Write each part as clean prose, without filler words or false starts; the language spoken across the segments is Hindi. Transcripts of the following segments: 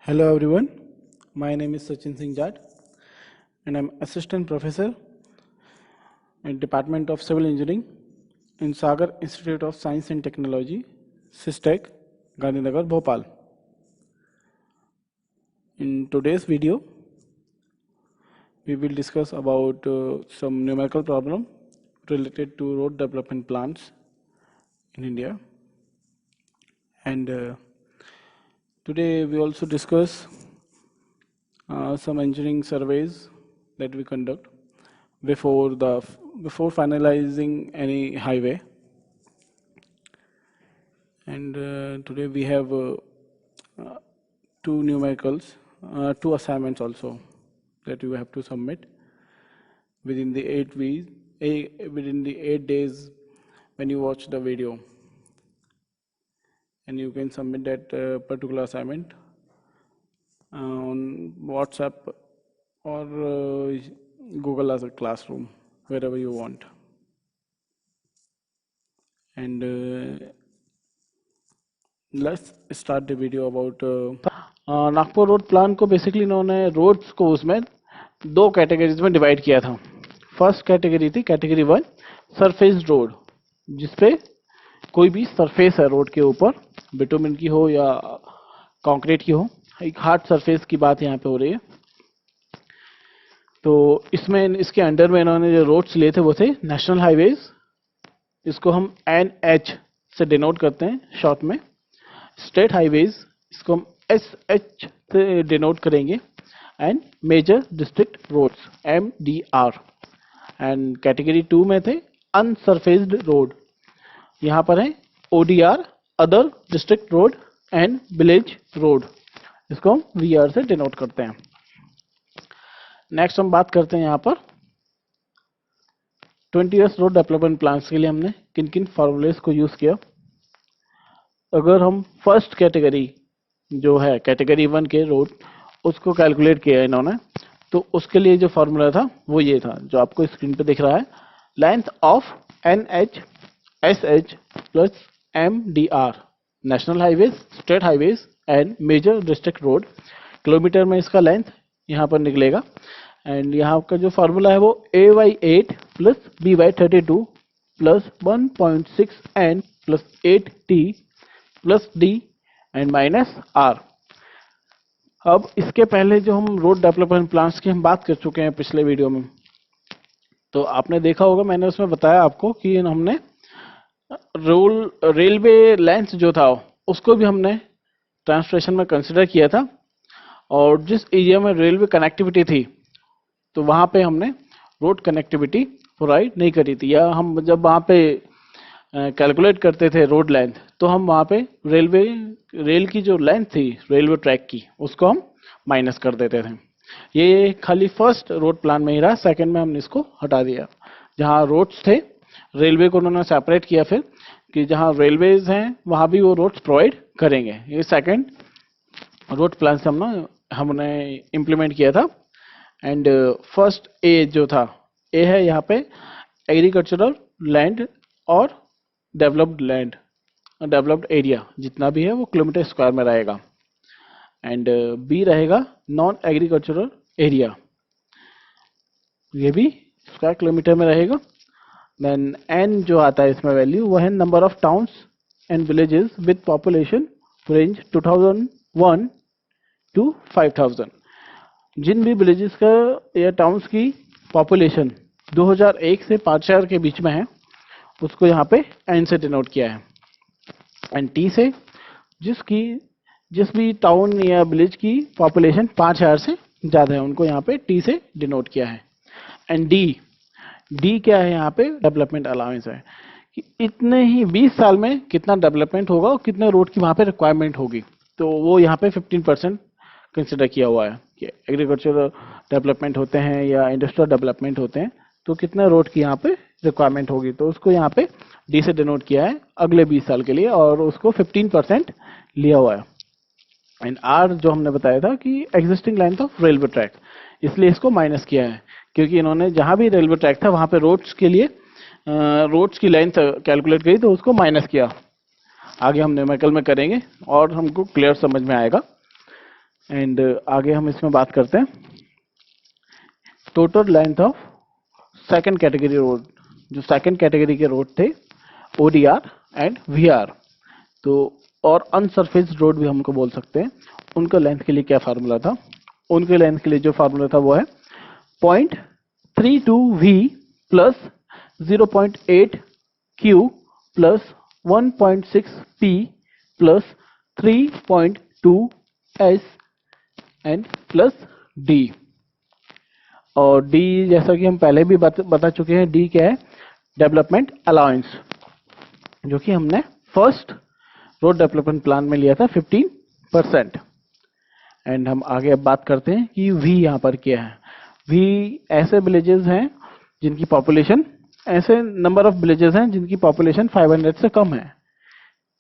Hello everyone, my name is Sachin Singh Jat and I'm Assistant Professor in Department of Civil Engineering in Sagar Institute of Science and Technology, SISTEC, Gandhinagar, Bhopal. In today's video, we will discuss about some numerical problem related to road development plans in India. And today we also discuss some engineering surveys that we conduct before finalizing any highway. And today we have two numericals, two assignments also that you have to submit within the 8 days when you watch the video, and you can submit that particular assignment on WhatsApp or Google as a Classroom, wherever you want. And let's start the video about Nagpur road plan को बेसिकली इन्होंने रोड्स को उसमें दो कैटेगरीज में डिवाइड किया था. फर्स्ट कैटेगरी थी कैटेगरी 1 सरफेस रोड, जिसपे कोई भी सरफेस है रोड के ऊपर, बिटुमिन की हो या कंक्रीट की हो, एक हार्ड सरफेस की बात यहाँ पे हो रही है. तो इसमें इसके अंडर में इन्होंने जो रोड्स लिए थे वो थे नेशनल हाईवेज, इसको हम NH से डिनोट करते हैं शॉर्ट में. स्टेट हाईवेज, इसको हम SH से डिनोट करेंगे. And major district roads MDR. And category 2 में थे अनसरफेस्ड रोड, यहाँ पर है ODR, other district road and village road, इसको हम VR से डिनोट करते हैं. नेक्स्ट हम बात करते हैं यहाँ पर 20 ईयर्स रोड डेवलपमेंट प्लान्स के लिए हमने किन किन फॉर्मूलेस को यूज किया. अगर हम फर्स्ट कैटेगरी जो है कैटेगरी 1 के रोड उसको कैलकुलेट किया इन्होंने, तो उसके लिए जो फॉर्मूला था वो ये था जो आपको स्क्रीन पे दिख रहा है. Length of NH SH plus MDR, national highways, state highways and major district road. Kilometre में इसका लेंथ यहाँ पर निकलेगा. एंड यहाँ का जो फार्मूला है वो AY8 plus BY32 plus 1.6N plus 8T plus D and minus R. अब इसके पहले जो हम रोड डेवलपमेंट प्लान्स की हम बात कर चुके हैं पिछले वीडियो में, तो आपने देखा होगा मैंने उसमें बताया आपको कि हमने रेलवे लेंथ जो था उसको भी हमने ट्रांसपोर्टेशन में कंसिडर किया था. और जिस एरिया में रेलवे कनेक्टिविटी थी तो वहाँ पे हमने रोड कनेक्टिविटी प्रोवाइड नहीं करी थी, या हम जब वहाँ पे कैलकुलेट करते थे रोड लेंथ तो हम वहाँ पे रेल की जो लेंथ थी रेलवे ट्रैक की उसको हम माइनस कर देते थे. ये खाली फर्स्ट रोड प्लान में ही रहा, सेकंड में हमने इसको हटा दिया. जहाँ रोड्स थे रेलवे को उन्होंने सेपरेट किया फिर कि जहाँ रेलवेज हैं वहाँ भी वो रोड्स प्रोवाइड करेंगे. ये सेकंड रोड प्लान से हमने इम्प्लीमेंट किया था. एंड फर्स्ट ए जो था ए है यहाँ पे एग्रीकल्चरल लैंड और डेवलप्ड एरिया जितना भी है वो किलोमीटर स्क्वायर में रहेगा. एंड बी रहेगा नॉन एग्रीकल्चरल एरिया, ये भी स्क्वायर किलोमीटर में रहेगा. देन एन जो आता है इसमें वैल्यू वो है number of towns and villages with population range 2001 to 5000. जिन भी विलेजेस का या टाउन्स की पॉपुलेशन 2001 से 5000 के बीच में है उसको यहाँ पे एन से डिनोट किया है. एंड टी से जिस भी टाउन या विलेज की पॉपुलेशन 5000 से ज़्यादा है उनको यहाँ पे टी से डिनोट किया है. एंड डी क्या है यहाँ पे डेवलपमेंट अलाउंस है कि इतने ही 20 साल में कितना डेवलपमेंट होगा और कितने रोड की वहाँ पे रिक्वायरमेंट होगी. तो वो यहाँ पे 15% कंसिडर किया हुआ है कि एग्रीकल्चरल डेवलपमेंट होते हैं या इंडस्ट्रियल डेवलपमेंट होते हैं तो कितने रोड की यहाँ पे रिक्वायरमेंट होगी. तो उसको यहाँ पे डी से डिनोट किया है अगले 20 साल के लिए और उसको 15% लिया हुआ है. एंड आर जो हमने बताया था कि existing length of railway track, इसलिए इसको माइनस किया है क्योंकि इन्होंने जहाँ भी रेलवे ट्रैक था वहाँ पे रोड्स के लिए रोड्स की लेंथ कैलकुलेट करी तो उसको माइनस किया. आगे हम न्यूमेरिकल में करेंगे और हमको क्लियर समझ में आएगा. एंड आगे हम इसमें बात करते हैं total length of second category road. जो सेकंड कैटेगरी के रोड थे ओडीआर एंड वीआर, तो और अनसरफेस्ड रोड भी हमको बोल सकते हैं, उनका लेंथ के लिए क्या फार्मूला था? उनके लेंथ के लिए जो फार्मूला था वो है 0.32v plus 0.8q plus 1.6p plus 3.2s and plus d। और d जैसा कि हम पहले भी बता चुके हैं, d क्या है? डेवलपमेंट अलाउंस, जो कि हमने फर्स्ट रोड डेवलपमेंट प्लान में लिया था 15%। एंड हम आगे अब बात करते हैं कि v यहाँ पर क्या है। v ऐसे विलेजेस हैं जिनकी पॉपुलेशन, ऐसे नंबर ऑफ विलेजेस हैं जिनकी पॉपुलेशन 500 से कम है।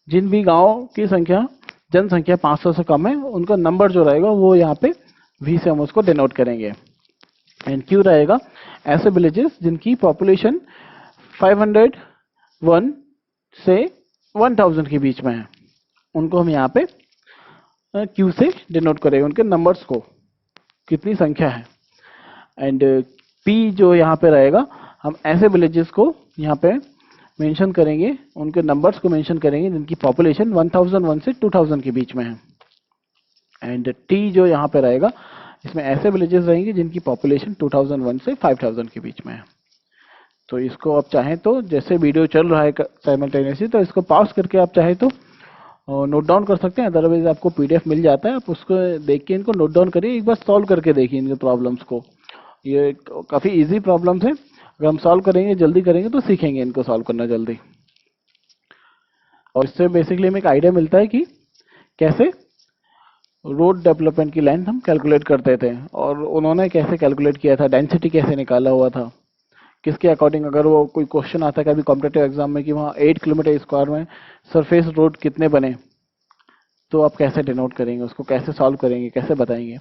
जिन भी गांव की संख्या जनसंख्या 500 से कम है, उनका नंबर जो रहेगा वो यहाँ पे v से हम उसको डिनोट करेंगे। एंड q रहेगा ऐसे विलेजेस जिनकी पॉपुलेशन 501 से 1000 के बीच में है, उनको हम यहाँ पे q से डिनोट करेंगे, उनके नंबर्स को, कितनी संख्या है। एंड p जो यहाँ पे रहेगा, हम ऐसे विलेजेस को यहाँ पे मेंशन करेंगे, उनके नंबर्स को मेंशन करेंगे जिनकी पॉपुलेशन 1001 से 2000 के बीच में है। एंड t जो यहाँ पे रहेगा, इसमें ऐसे विलेजेस रहेंगे जिनकी पॉपुलेशन 2001 से 5000 के बीच में है। तो इसको आप चाहें तो, जैसे वीडियो चल रहा है साइमल्टेनियसली, तो इसको पॉज करके आप चाहे तो नोट डाउन कर सकते हैं, अदरवाइज आपको पीडीएफ मिल जाता है, आप उसको देख के इनको नोट डाउन करिए, एक बार सॉल्व करके देखिए इनके प्रॉब्लम्स को। ये काफ़ी इजी प्रॉब्लम्स है, अगर हम सॉल्व करेंगे, जल्दी करेंगे तो सीखेंगे इनको सॉल्व करना जल्दी। और इससे बेसिकली हमें एक आइडिया मिलता है कि कैसे रोड डेवलपमेंट की लेंथ हम कैलकुलेट करते थे, और उन्होंने कैसे कैलकुलेट किया था, डेंसिटी कैसे निकाला हुआ था, किसके अकॉर्डिंग। अगर वो कोई क्वेश्चन आता है कभी कॉम्पिटेटिव एग्जाम में कि वहाँ 8 किलोमीटर स्क्वायर में सरफेस रोड कितने बने, तो आप कैसे डिनोट करेंगे, उसको कैसे सॉल्व करेंगे, कैसे बताएंगे,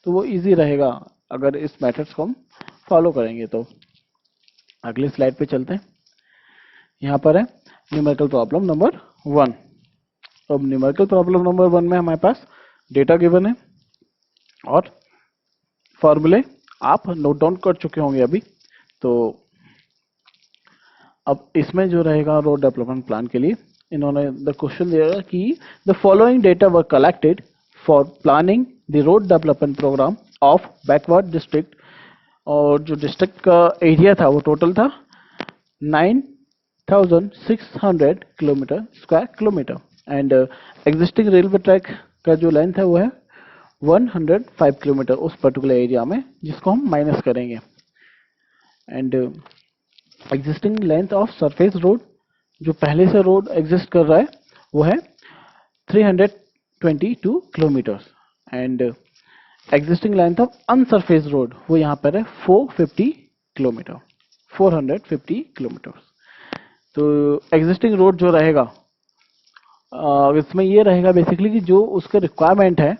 तो वो इजी रहेगा अगर इस मेथड्स को हम फॉलो करेंगे। तो अगली स्लाइड पे चलते हैं। यहाँ पर है न्यूमेरिकल प्रॉब्लम नंबर 1। अब न्यूमेरिकल प्रॉब्लम नंबर 1 में हमारे पास डेटा गिवन है और फॉर्मूले आप नोट डाउन कर चुके होंगे अभी। तो अब इसमें जो रहेगा रोड डेवलपमेंट प्लान के लिए, इन्होंने द क्वेश्चन दिया कि the following data were collected for planning the road development programme of backward district. और जो डिस्ट्रिक्ट का एरिया था वो टोटल था 9600 kilometre square kilometre. And existing railway track का जो लेंथ है वो है 105 किलोमीटर उस पर्टिकुलर एरिया में, जिसको हम माइनस करेंगे। And existing length of surface road, जो पहले से रोड एग्जिस्ट कर रहा है वो है 322 kilometres. And existing length of unsurface road वो यहाँ पर है 450 किलोमीटर, 450 किलोमीटर। तो एग्जिस्टिंग रोड जो रहेगा, इसमें ये रहेगा बेसिकली कि जो उसका रिक्वायरमेंट है,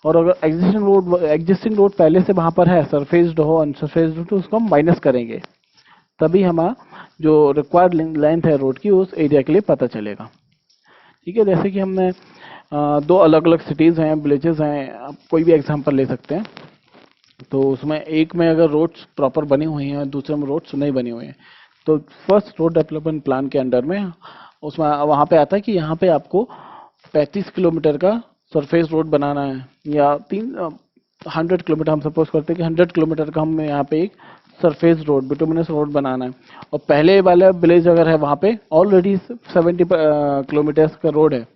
और अगर एग्जिस्टिंग रोड पहले से वहाँ पर है, सरफेस्ड हो अनसरफेस्ड हो, तो उसको हम माइनस करेंगे, तभी हमारा जो रिक्वायर्ड लेंथ है रोड की उस एरिया के लिए पता चलेगा। ठीक है, जैसे कि हमने दो अलग अलग सिटीज़ हैं, विलेजेस हैं, आप कोई भी एग्जांपल ले सकते हैं। तो उसमें एक में अगर रोड्स प्रॉपर बनी हुई हैं, दूसरे में रोड्स नहीं बनी हुई हैं, तो फर्स्ट रोड डेवलपमेंट प्लान के अंडर में उसमें वहाँ पे आता है कि यहाँ पे आपको 35 किलोमीटर का सरफेस रोड बनाना है, या 100 किलोमीटर, हम सपोज करते हैं कि 100 किलोमीटर का हम यहाँ पे एक सरफेस रोड, बिटुमिनस रोड बनाना है। और पहले वाला विलेज अगर है वहाँ पे ऑलरेडी 70 किलोमीटर का रोड है,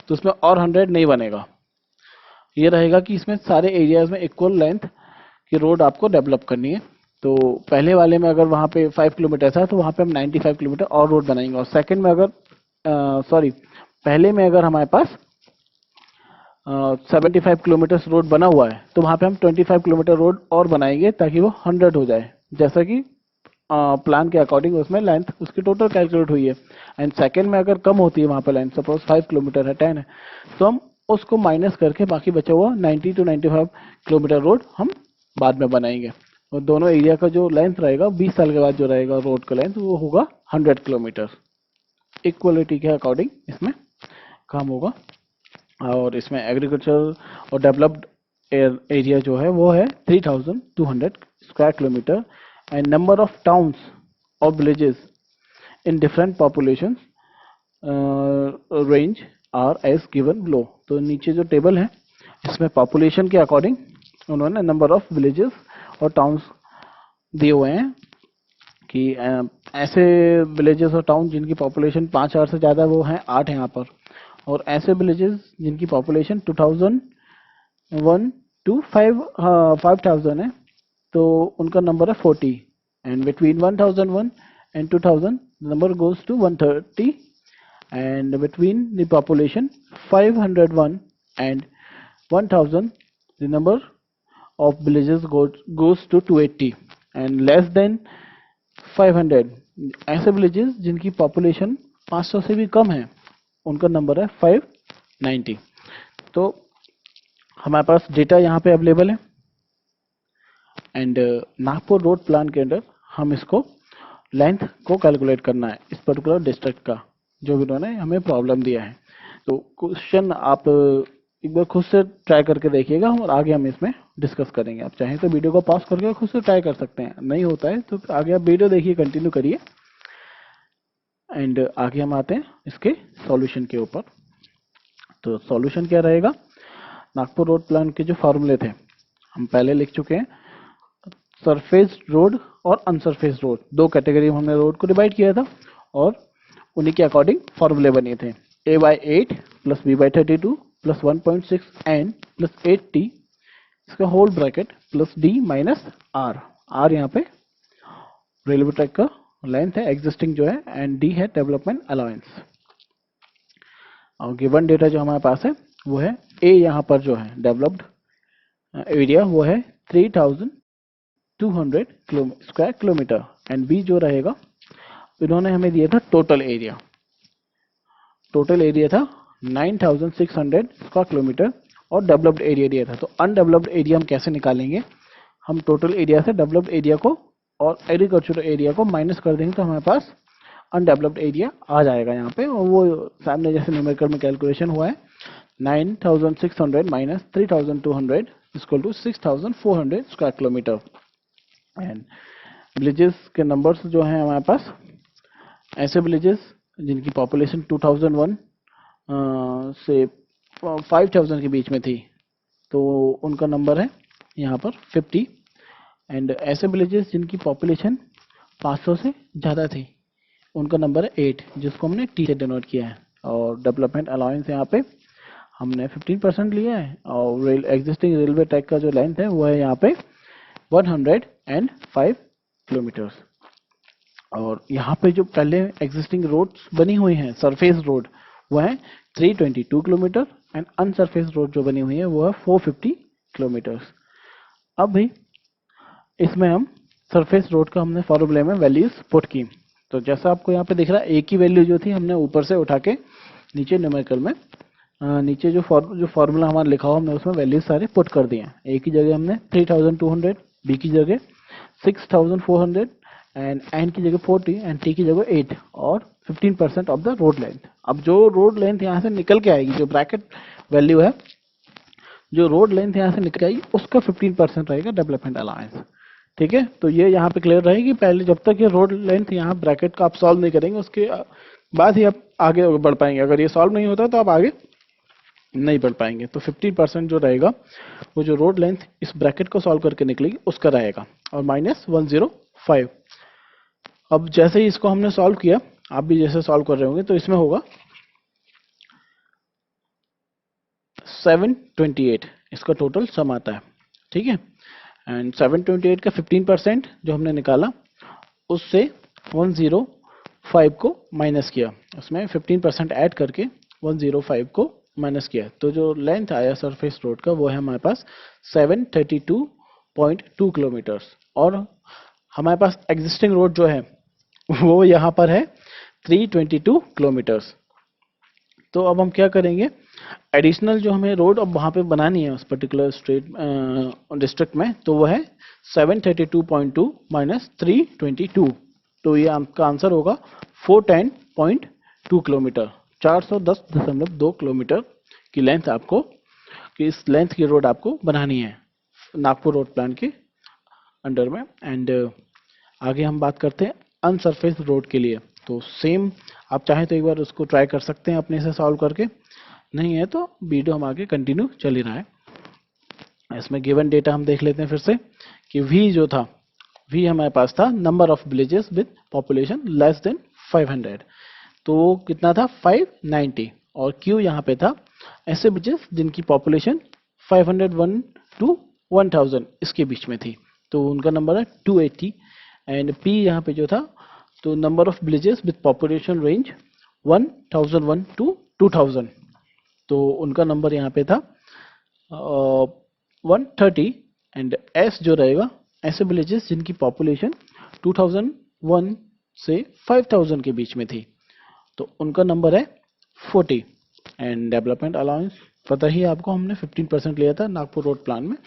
तो उसमें और 100 नहीं बनेगा। ये रहेगा कि इसमें सारे एरियाज में इक्वल लेंथ की रोड आपको डेवलप करनी है। तो पहले वाले में अगर वहाँ पे 5 किलोमीटर था, तो वहाँ पे हम 95 किलोमीटर और रोड बनाएंगे। और सेकंड में अगर पहले में अगर हमारे पास 75 किलोमीटर रोड बना हुआ है, तो वहाँ पे हम 25 किलोमीटर रोड और बनाएंगे ताकि वो 100 हो जाए, जैसा कि प्लान के अकॉर्डिंग उसमें लेंथ उसकी टोटल कैलकुलेट हुई है। एंड सेकंड में अगर कम होती है वहाँ पे लेंथ, सपोज 5 किलोमीटर है, 10 है, तो हम उसको माइनस करके बाकी बचा हुआ 90 to 95 किलोमीटर रोड हम बाद में बनाएंगे। और दोनों एरिया का जो लेंथ रहेगा 20 साल के बाद जो रहेगा रोड का लेंथ वो होगा 100 किलोमीटर। इक्वलिटी के अकॉर्डिंग इसमें काम होगा। और इसमें एग्रीकल्चर और डेवलप्ड एरिया जो है वो है 3200 square kilometre and number of towns और villages in different population range are as given below. तो नीचे जो टेबल है इसमें पॉपुलेशन के अकॉर्डिंग उन्होंने नंबर ऑफ विलेजेस और टाउन्स दिए हुए हैं कि ऐसे विलेजेस और टाउन जिनकी पॉपुलेशन 5000 से ज़्यादा वो हैं 8 यहाँ पर, और ऐसे विलेजेस जिनकी पॉपुलेशन 2001 to 5000 है तो उनका नंबर है 40 and between 1001 and 2000 number goes to 130 and between the population 501 and 1000 the number of villages goes to 280 and less than 500 ऐसे विलेजेस जिनकी पॉपुलेशन 500 से भी कम है उनका नंबर है 590। तो हमारे पास डेटा यहाँ पे अवेलेबल है एंड नागपुर रोड प्लान के अंदर हम इसको लेंथ को कैलकुलेट करना है इस पर्टिकुलर डिस्ट्रिक्ट का जो भी उन्होंने हमें प्रॉब्लम दिया है। तो क्वेश्चन आप एक बार खुद से ट्राई करके देखिएगा और आगे हम इसमें डिस्कस करेंगे। आप चाहें तो वीडियो को पॉज करके खुद से ट्राई कर सकते हैं, नहीं होता है तो आगे आप वीडियो देखिए, कंटिन्यू करिए एंड आगे हम आते हैं इसके सॉल्यूशन के ऊपर। तो सॉल्यूशन क्या रहेगा, नागपुर रोड प्लान के जो फॉर्मूले थे हम पहले लिख चुके हैं। सरफेस रोड और अनसरफेस रोड दो कैटेगरी में हमने रोड को डिवाइड किया था और उन्हीं के अकॉर्डिंग फॉर्मूले बने थे। a/8 plus b/32 plus 1.6 n plus 8t इसका whole bracket plus d minus r। r यहाँ पे रेलवे ट्रैक का लेंथ है एग्जिस्टिंग जो है एंड d है डेवलपमेंट अलाउंस। और गिवन डेटा जो हमारे पास है वो है a यहाँ पर जो है डेवलप्ड एरिया वो है 3200 स्क्वायर किलोमीटर एंड b जो रहेगा इन्होंने हमें दिया था टोटल एरिया था 9600 स्क्वायर किलोमीटर और डेवलप्ड एरिया दिया था। तो अनडेवलप्ड एरिया हम कैसे निकालेंगे, हम टोटल एरिया से डेवलप्ड एरिया को और एग्रीकल्चरल एरिया को माइनस कर देंगे तो हमारे पास अनडेवलप्ड एरिया आ जाएगा यहाँ पे, और वो सामने जैसे न्यूमेरिकल में कैलकुलेशन हुआ है 9600 minus 3200 equal to 6400 square kilometre. And villages के नंबर्स जो हैं हमारे पास, ऐसे विलेजेस जिनकी पॉपुलेशन 2001 से 5000 के बीच में थी तो उनका नंबर है यहाँ पर 50 एंड ऐसे विलेजेस जिनकी पॉपुलेशन 500 से ज़्यादा थी उनका नंबर है 8 जिसको हमने टी से डिनोट किया है। और डेवलपमेंट अलाउंस यहाँ पे हमने 15% लिया है और एग्जिस्टिंग रेलवे ट्रैक का जो लेंथ है वो है यहाँ पे 105 किलोमीटर्स। और यहाँ पे जो पहले एग्जिस्टिंग रोड्स बनी हुई हैं सरफेस रोड वो है 322 किलोमीटर एंड अनसरफेस रोड जो बनी हुई है वो है 450 किलोमीटर्स। अब भी इसमें हम सरफेस रोड का हमने फॉर्मूले में वैल्यूज पुट की। तो जैसा आपको यहाँ पे दिख रहा है एक ही वैल्यू जो थी हमने ऊपर से उठा के नीचे न्यूमेरिकल में नीचे जो फॉर्मूला हमारा लिखा हुआ हमने उसमें वैल्यूज सारे पुट कर दिए हैं। ए की जगह हमने 3200, बी की जगह 6400 एंड एन की जगह 40 एंड टी की जगह 8 और 15% ऑफ द रोड लेंथ। अब जो रोड लेंथ यहाँ से निकल के आएगी, जो ब्रैकेट वैल्यू है, जो रोड लेंथ यहाँ से निकल आएगी उसका 15% रहेगा डेवलपमेंट अलाउंस। ठीक है, तो ये यहाँ पे क्लियर रहेगी। पहले जब तक ये रोड लेंथ यहाँ ब्रैकेट का आप सॉल्व नहीं करेंगे उसके बाद ही आप आगे बढ़ पाएंगे। अगर ये सॉल्व नहीं होता तो आप आगे नहीं बढ़ पाएंगे। तो 15% जो रहेगा वो जो रोड लेंथ इस ब्रैकेट को सॉल्व करके निकलेगी उसका रहेगा और माइनस 105। अब जैसे ही इसको हमने सॉल्व किया, आप भी जैसे सॉल्व कर रहे होंगे तो इसमें होगा 728 इसका टोटल सम आता है। ठीक है, एंड 728 का 15% जो हमने निकाला उससे 105 को माइनस किया, उसमें 15% ऐड करके 105 को माइनस किया, तो जो लेंथ आया सरफेस रोड का वो है हमारे पास 732.2 किलोमीटर। और हमारे पास एग्जिस्टिंग रोड जो है वो यहाँ पर है 322 किलोमीटर्स। तो अब हम क्या करेंगे, एडिशनल जो हमें रोड अब वहाँ पे बनानी है उस पर्टिकुलर स्टेट डिस्ट्रिक्ट में, तो वो है 732.2 माइनस 322, तो ये आपका आंसर होगा 410.2 किलोमीटर। 410.2 किलोमीटर की लेंथ आपको कि इस लेंथ की रोड आपको बनानी है नागपुर रोड प्लान के अंडर में। एंड आगे हम बात करते हैं अनसरफेस रोड के लिए। तो सेम आप चाहें तो एक बार उसको ट्राई कर सकते हैं अपने से सॉल्व करके, नहीं है तो वीडियो हम आगे कंटिन्यू चल ही रहा है। इसमें गिवन डेटा हम देख लेते हैं फिर से कि V जो था, V हमारे पास था number of villages with population less than 500, तो कितना था 590। और Q यहाँ पे था ऐसे विलेजेस जिनकी पॉपुलेशन 501 टू 1000 इसके बीच में थी, तो उनका नंबर है 280। एंड P यहाँ पे जो था, तो number of villages with population range 1001 to 2000, तो उनका नंबर यहाँ पे था 130। एंड S जो रहेगा ऐसे विलेजेस जिनकी पॉपुलेशन 2001 से 5000 के बीच में थी, तो उनका नंबर है 40। एंड डेवलपमेंट अलाउंस पता ही आपको, हमने 15% लिया था नागपुर रोड प्लान में।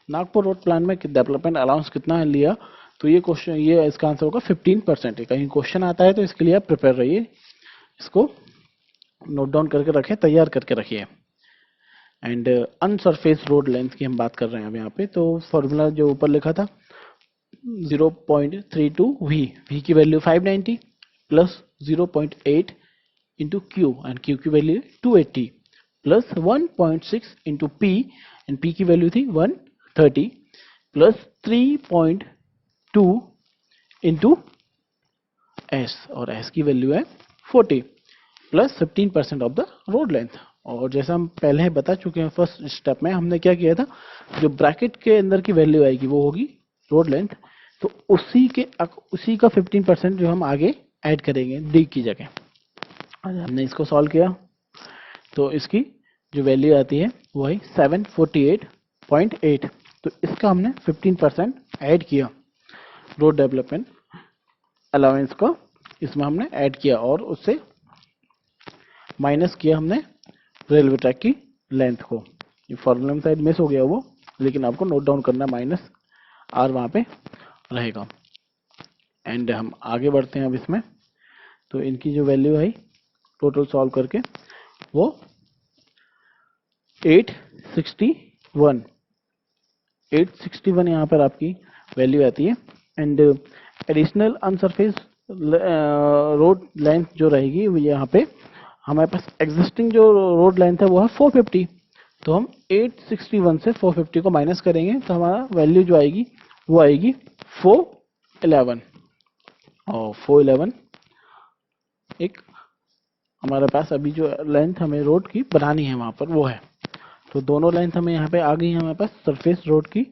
नागपुर रोड प्लान में डेवलपमेंट अलाउंस कितना लिया, तो ये क्वेश्चन, ये इसका आंसर होगा 15% है। कहीं क्वेश्चन आता है तो इसके लिए आप प्रिपेयर रहिए, इसको नोट डाउन करके रखें, तैयार करके रखिए। एंड अनसरफेस रोड लेंथ की हम बात कर रहे हैं अब यहाँ पे, तो फॉर्मूला जो ऊपर लिखा था 0.32 V की value 590 plus 0.8 into Q, and Q की value 280 plus 1.6 into P, and P की वैल्यू थी 130 प्लस 3.2 इंटू S, और S की वैल्यू है 40 plus 15% of the road length. और जैसा हम पहले बता चुके हैं फर्स्ट स्टेप में, हमने क्या किया था, जो ब्रैकेट के अंदर की वैल्यू आएगी वो होगी रोड लेंथ, तो उसी का 15% जो हम आगे ऐड करेंगे D की जगह। हमने इसको सॉल्व किया तो इसकी जो वैल्यू आती है वो है 748.8, तो इसका हमने 15% ऐड किया रोड डेवलपमेंट अलाउंस का, इसमें हमने ऐड किया और उससे माइनस किया हमने रेलवे ट्रैक की लेंथ को। ये फॉर्मूला में शायद मिस हो गया वो, लेकिन आपको नोट डाउन करना, माइनस R वहाँ पे रहेगा। एंड हम आगे बढ़ते हैं अब इसमें, तो इनकी जो वैल्यू है टोटल सॉल्व करके वो 861 यहाँ पर आपकी वैल्यू आती है। एंड एडिशनल अनसरफेस रोड लेंथ जो रहेगी वो यहाँ पे हमारे पास एग्जिस्टिंग जो रोड लेंथ है वो है 450, तो हम 861 से 450 को माइनस करेंगे तो हमारा वैल्यू जो आएगी वो आएगी 411। और 411 एक हमारे पास अभी जो लेंथ हमें रोड की बनानी है वहाँ पर वो है, तो दोनों लेंथ हमें यहाँ पे आ गई है हमारे पास, सरफेस रोड की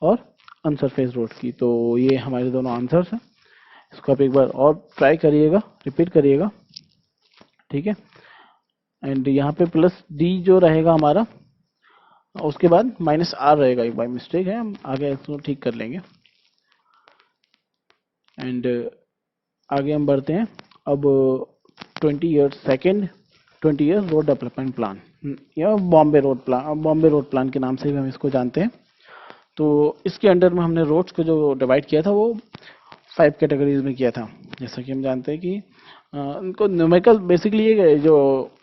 और अनसरफेस रोड की। तो ये हमारे दोनों आंसर्स हैं, इसको आप एक बार और ट्राई करिएगा, रिपीट करिएगा, ठीक है। एंड यहाँ पे प्लस D जो रहेगा हमारा, उसके बाद माइनस R रहेगा, एक बाय मिस्टेक है, हम आगे इसको ठीक कर लेंगे। एंड आगे हम बढ़ते हैं अब 20 ईयर्स रोड डेवलपमेंट प्लान या बॉम्बे रोड प्लान के नाम से भी हम इसको जानते हैं। तो इसके अंडर में हमने रोड्स को जो डिवाइड किया था वो 5 कैटेगरीज में किया था। जैसा कि हम जानते हैं कि इनको न्यूमेरिकल बेसिकली ये जो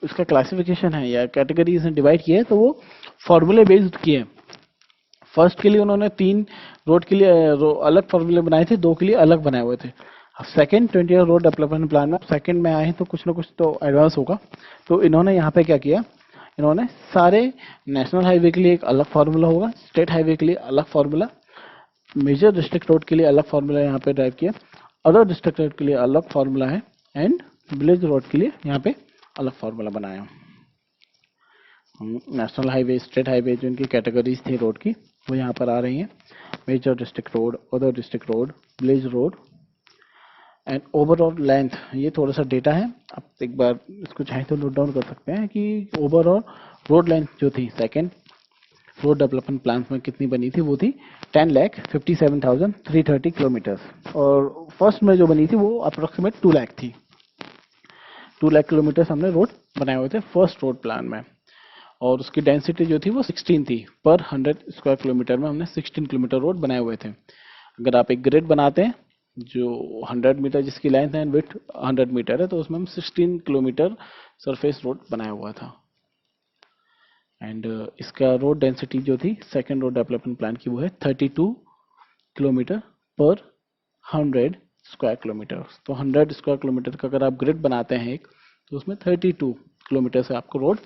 इसका क्लासिफिकेशन है या कैटेगरीज में डिवाइड किया है, तो वो फॉर्मूले बेस्ड किए। फर्स्ट के लिए उन्होंने 3 रोड के लिए अलग फॉर्मूले बनाए थे, 2 के लिए अलग बनाए हुए थे। Second 20 year road development plan में सेकंड में आए हैं तो कुछ ना कुछ तो एडवांस होगा, तो इन्होंने यहाँ पे क्या किया, इन्होंने सारे नेशनल हाईवे के लिए एक अलग फार्मूला होगा, स्टेट हाईवे के लिए अलग फार्मूला, मेजर डिस्ट्रिक्ट रोड के लिए अलग फार्मूला यहाँ पे ड्राइव किया, अदर डिस्ट्रिक्ट रोड के लिए अलग फार्मूला है, एंड विलेज रोड के लिए यहाँ पे अलग फार्मूला बनाया। नेशनल हाईवे, स्टेट हाईवे जो इनकी कैटेगरीज थी रोड की वो यहाँ पर आ रही हैं, major district road, other district road, village road and overall length. ये थोड़ा सा डेटा है, आप एक बार इसको चाहे तो नोट डाउन कर सकते हैं कि ओवरऑल रोड लेंथ जो थी सेकंड रोड डेवलपमेंट प्लान में कितनी बनी थी, वो थी 10,57,330 किलोमीटर, और फर्स्ट में जो बनी थी वो अप्रोक्सीमेट 2 लाख थी। 2 लाख किलोमीटर हमने रोड बनाए हुए थे फर्स्ट रोड प्लान में, और उसकी डेंसिटी जो थी वो 16 थी, पर 100 स्क्वायर किलोमीटर में हमने 16 किलोमीटर रोड बनाए हुए थे। अगर आप एक ग्रिड बनाते हैं जो 100 मीटर जिसकी लेंथ एंड विड्थ 100 मीटर है, तो उसमें हम 16 किलोमीटर सरफेस रोड बनाया हुआ था। एंड इसका रोड डेंसिटी जो थी सेकेंड रोड डेवलपमेंट प्लान की वो है 32 किलोमीटर पर 100 स्क्वायर किलोमीटर। तो 100 स्क्वायर किलोमीटर का अगर आप ग्रिड बनाते हैं एक, तो उसमें 32 किलोमीटर से आपको रोड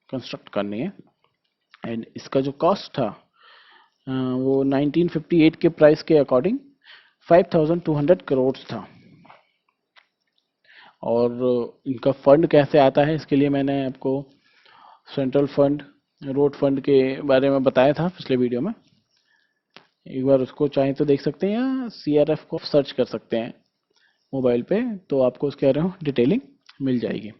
कंस्ट्रक्ट करनी है। एंड इसका जो कॉस्ट था वो 1958 के प्राइस के अकॉर्डिंग 5200 करोड़ था। और इनका फंड कैसे आता है, इसके लिए मैंने आपको सेंट्रल फंड, रोड फंड के बारे में बताया था पिछले वीडियो में। एक बार उसको चाहें तो देख सकते हैं, या CRF को सर्च कर सकते हैं मोबाइल पे, तो आपको उसके बारे में डिटेलिंग मिल जाएगी।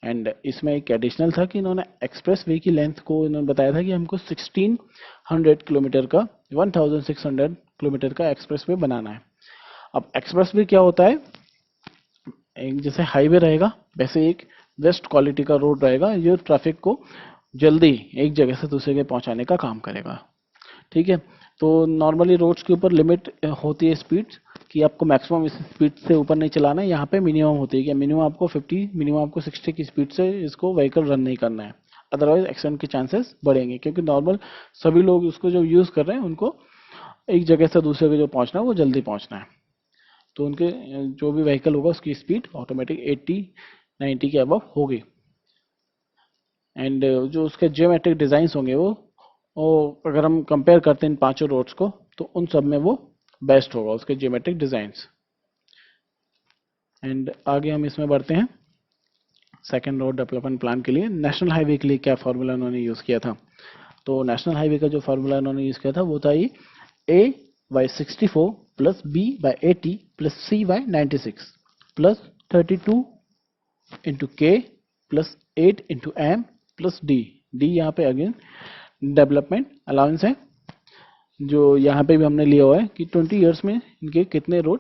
एंड इसमें एक एडिशनल था कि इन्होंने एक्सप्रेस वे की लेंथ को इन्होंने बताया था कि हमको 1600 किलोमीटर का 1600 किलोमीटर का एक्सप्रेस वे बनाना है। अब एक्सप्रेस वे क्या होता है, एक जैसे हाईवे रहेगा वैसे एक बेस्ट क्वालिटी का रोड रहेगा जो ट्रैफिक को जल्दी एक जगह से दूसरे जगह पहुंचाने का काम करेगा। ठीक है, तो नॉर्मली रोड्स के ऊपर लिमिट होती है स्पीड कि आपको मैक्सिमम इस स्पीड से ऊपर नहीं चलाना है। यहाँ पे मिनिमम होती है कि मिनिमम आपको 50, मिनिमम आपको 60 की स्पीड से इसको व्हीकल रन नहीं करना है, अदरवाइज एक्सीडेंट के चांसेस बढ़ेंगे। क्योंकि नॉर्मल सभी लोग उसको जो यूज़ कर रहे हैं उनको एक जगह से दूसरे जगह जो पहुँचना है वो जल्दी पहुँचना है, तो उनके जो भी व्हीकल होगा उसकी स्पीड ऑटोमेटिक 80-90 के अबव होगी। एंड जो उसके जियोमेट्रिक डिज़ाइंस होंगे वो अगर हम कंपेयर करते हैं इन पांचों रोड्स को, तो उन सब में वो बेस्ट होगा उसके जियोमेट्रिक डिज़ाइंस। एंड आगे हम इसमें बढ़ते हैं सेकेंड रोड डेवलपमेंट प्लान के लिए। नेशनल हाईवे के लिए क्या फार्मूला उन्होंने यूज़ किया था, तो नेशनल हाईवे का जो फार्मूला उन्होंने यूज़ किया था वो था ये A/64 plus B/80 plus C/96 plus 32 into K plus 8 into M plus D यहाँ पे अगेन डेवलपमेंट अलाउंस है, जो यहाँ पे भी हमने लिया हुआ है कि 20 ईयर्स में इनके कितने रोड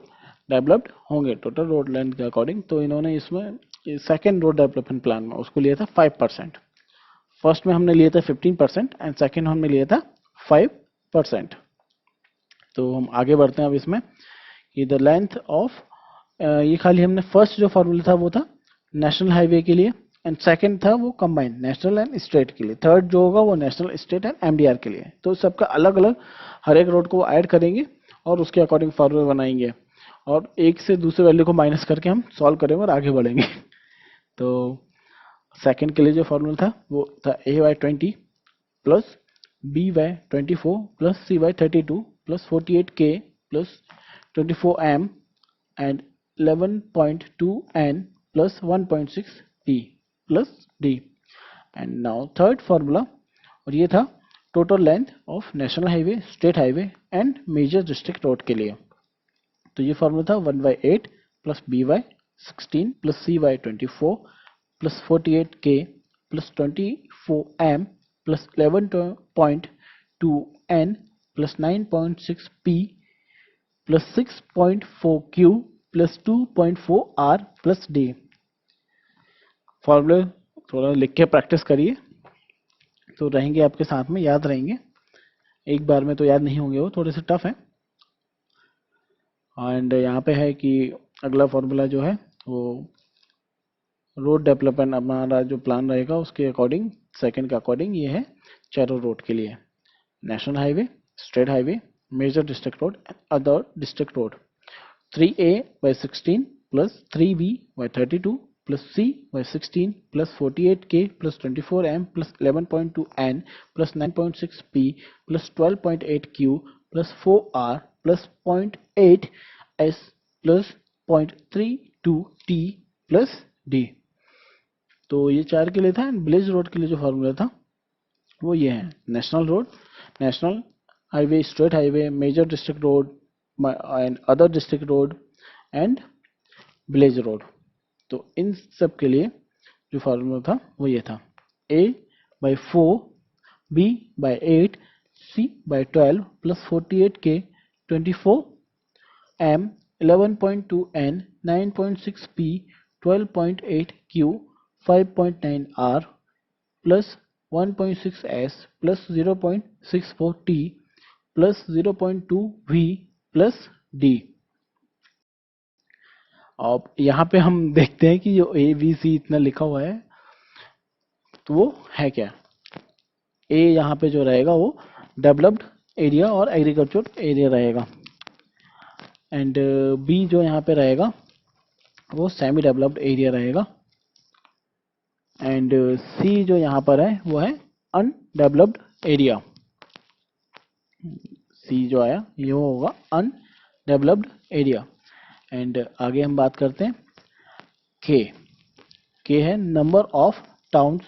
डेवलप्ड होंगे टोटल रोड लेंथ के अकॉर्डिंग। तो इन्होंने इसमें सेकेंड रोड डेवलपमेंट प्लान में उसको लिया था 5%, फर्स्ट में हमने लिया था 15% एंड सेकेंड हमने लिया था 5%। तो हम आगे बढ़ते हैं अब इसमें कि द लेंथ ऑफ, ये खाली हमने फर्स्ट जो फार्मूला था वो था नेशनल हाईवे के लिए, एंड सेकंड था वो कंबाइंड नेशनल एंड स्टेट के लिए, थर्ड जो होगा वो नेशनल, स्टेट एंड MDR के लिए। तो सबका अलग अलग हर एक रोड को ऐड करेंगे और उसके अकॉर्डिंग फार्मूला बनाएंगे, और एक से दूसरे वैल्यू को माइनस करके हम सॉल्व करेंगे और आगे बढ़ेंगे। तो सेकंड के लिए जो फार्मूला था वो था A/20 plus B/24 plus C/32 plus 48K plus 24M and 11.2N plus 1.6 P plus D। And now third formula, और ये था total length of national highway, state highway and major district road के लिए। तो ये फार्मूला था 1/8 plus B/16 plus C/24 plus 48K plus 24M plus 11.2N plus 9.6 P plus 6.4Q plus 2.4R plus D। फॉर्मूले थोड़ा लिख के प्रैक्टिस करिए तो रहेंगे आपके साथ में, याद रहेंगे। एक बार में तो याद नहीं होंगे, वो थोड़े से टफ है। एंड यहाँ पे है कि अगला फॉर्मूला जो है वो रोड डेवलपमेंट हमारा जो प्लान रहेगा उसके अकॉर्डिंग, सेकंड के अकॉर्डिंग ये है चारों रोड के लिए, national highway, state highway, major district road and other district road. 3A/16 plus 3B/32 plus C/16 plus 48K plus 24M plus 11.2N plus 9.6P plus 12.8Q plus 4R plus 0.8S plus 0.32T plus D। तो ये चार के लिए था। विलेज रोड के लिए जो फार्मूला था वो ये है, national road, national highway, state highway, major district road and other district road and village road. तो इन सब के लिए जो फार्मूला था वो ये था, A/4 B/8 C/12 plus 48K 24M 11.2N 9.6P 12.8Q 5.9R plus 1.6S plus 0.64T plus 0.2V plus D। अब यहाँ पे हम देखते हैं कि जो A B C इतना लिखा हुआ है, तो वो है क्या? ए यहाँ पे जो रहेगा वो डेवलप्ड एरिया और एग्रीकल्चर एरिया रहेगा, एंड बी जो यहाँ पे रहेगा वो सेमी डेवलप्ड एरिया रहेगा, एंड सी जो यहाँ पर है वो है अनडेवलप्ड एरिया। सी जो आया ये होगा अनडेवलप्ड एरिया। एंड आगे हम बात करते हैं के। के है number of towns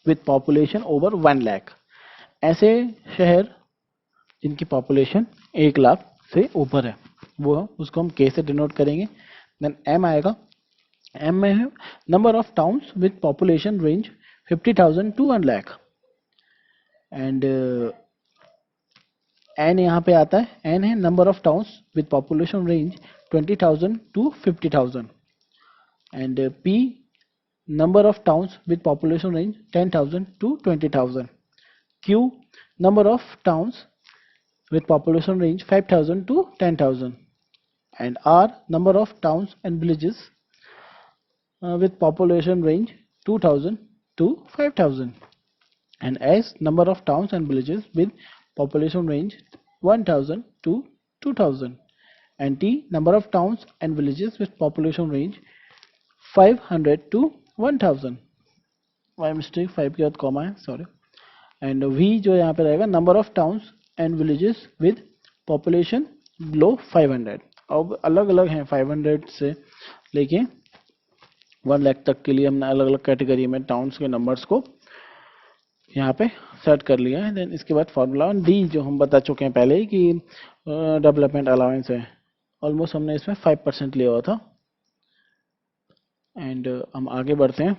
with population over 1 lakh. ऐसे शहर जिनकी पॉपुलेशन 1 लाख से ऊपर है, वो उसको हम के से डिनोट करेंगे। देन एम आएगा। एम में है number of towns with population range 50,000 to 1 lakh. And N यहाँ पे आता है, एन है number of towns with population range 20,000 to 50,000। And P number of towns with population range 10,000 to 20,000। Q number of towns with population range 5,000 to 10,000, and R number of towns and villages with population range 2,000 to 5,000, and S number of towns and villages with population range 1,000 to 2,000, and T number of towns and villages with population range 500 to 1,000। By mistake 5 के बाद कॉमा है, सॉरी। एंड V जो यहाँ पे रहेगा number of towns and villages with population below 500। अब अलग अलग हैं 500 से लेके 1 लाख तक के लिए हमने अलग अलग कैटेगरी में टाउन्स के नंबर्स को यहाँ पे सेट कर लिया है। देन इसके बाद फार्मूला डी जो हम बता चुके हैं पहले ही कि डेवलपमेंट अलाउंस है, ऑलमोस्ट हमने इसमें 5% लिया हुआ था। एंड हम आगे बढ़ते हैं।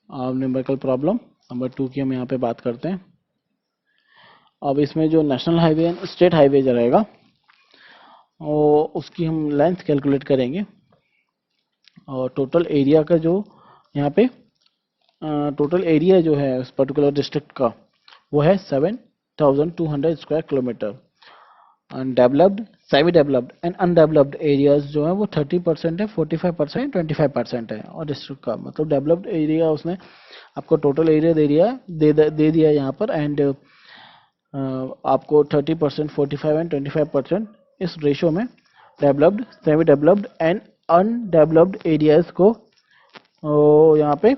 अब न्यूमेरिकल प्रॉब्लम नंबर 2 की हम यहाँ पे बात करते हैं। अब इसमें जो national highway and state highway जो रहेगा और उसकी हम लेंथ कैलकुलेट करेंगे, और टोटल एरिया का जो यहाँ पे टोटल एरिया जो है उस पर्टिकुलर डिस्ट्रिक्ट का वो है 7,200 square kilometre. Undeveloped, semi developed and undeveloped areas जो है वो 30% है, 45%, 25% है। और डिस्ट्रिक्ट का मतलब डेवलप्ड एरिया उसने आपको टोटल एरिया दे दिया यहाँ पर, एंड आपको 30%, 45 एंड 25% इस रेशो में developed, semi developed and undeveloped areas को यहाँ पे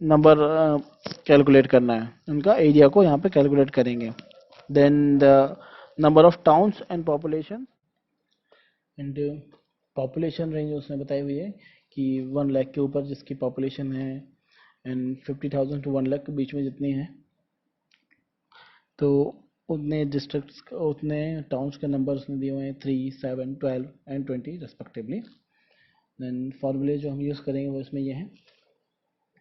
नंबर कैलकुलेट करना है, उनका एरिया को यहाँ पे कैलकुलेट करेंगे। Then the number of towns and population, and population range उसने बताई हुई है कि 1 लाख के ऊपर जिसकी पॉपुलेशन है एंड 50,000 टू 1 लाख के बीच में जितनी है, तो उतने डिस्ट्रिक्ट्स उतने टाउन्स के नंबर उसने दिए हुए हैं 3, 7, 12 एंड 20 रेस्पेक्टिवली। देन फॉर्मूले जो हम यूज़ करेंगे वो इसमें ये है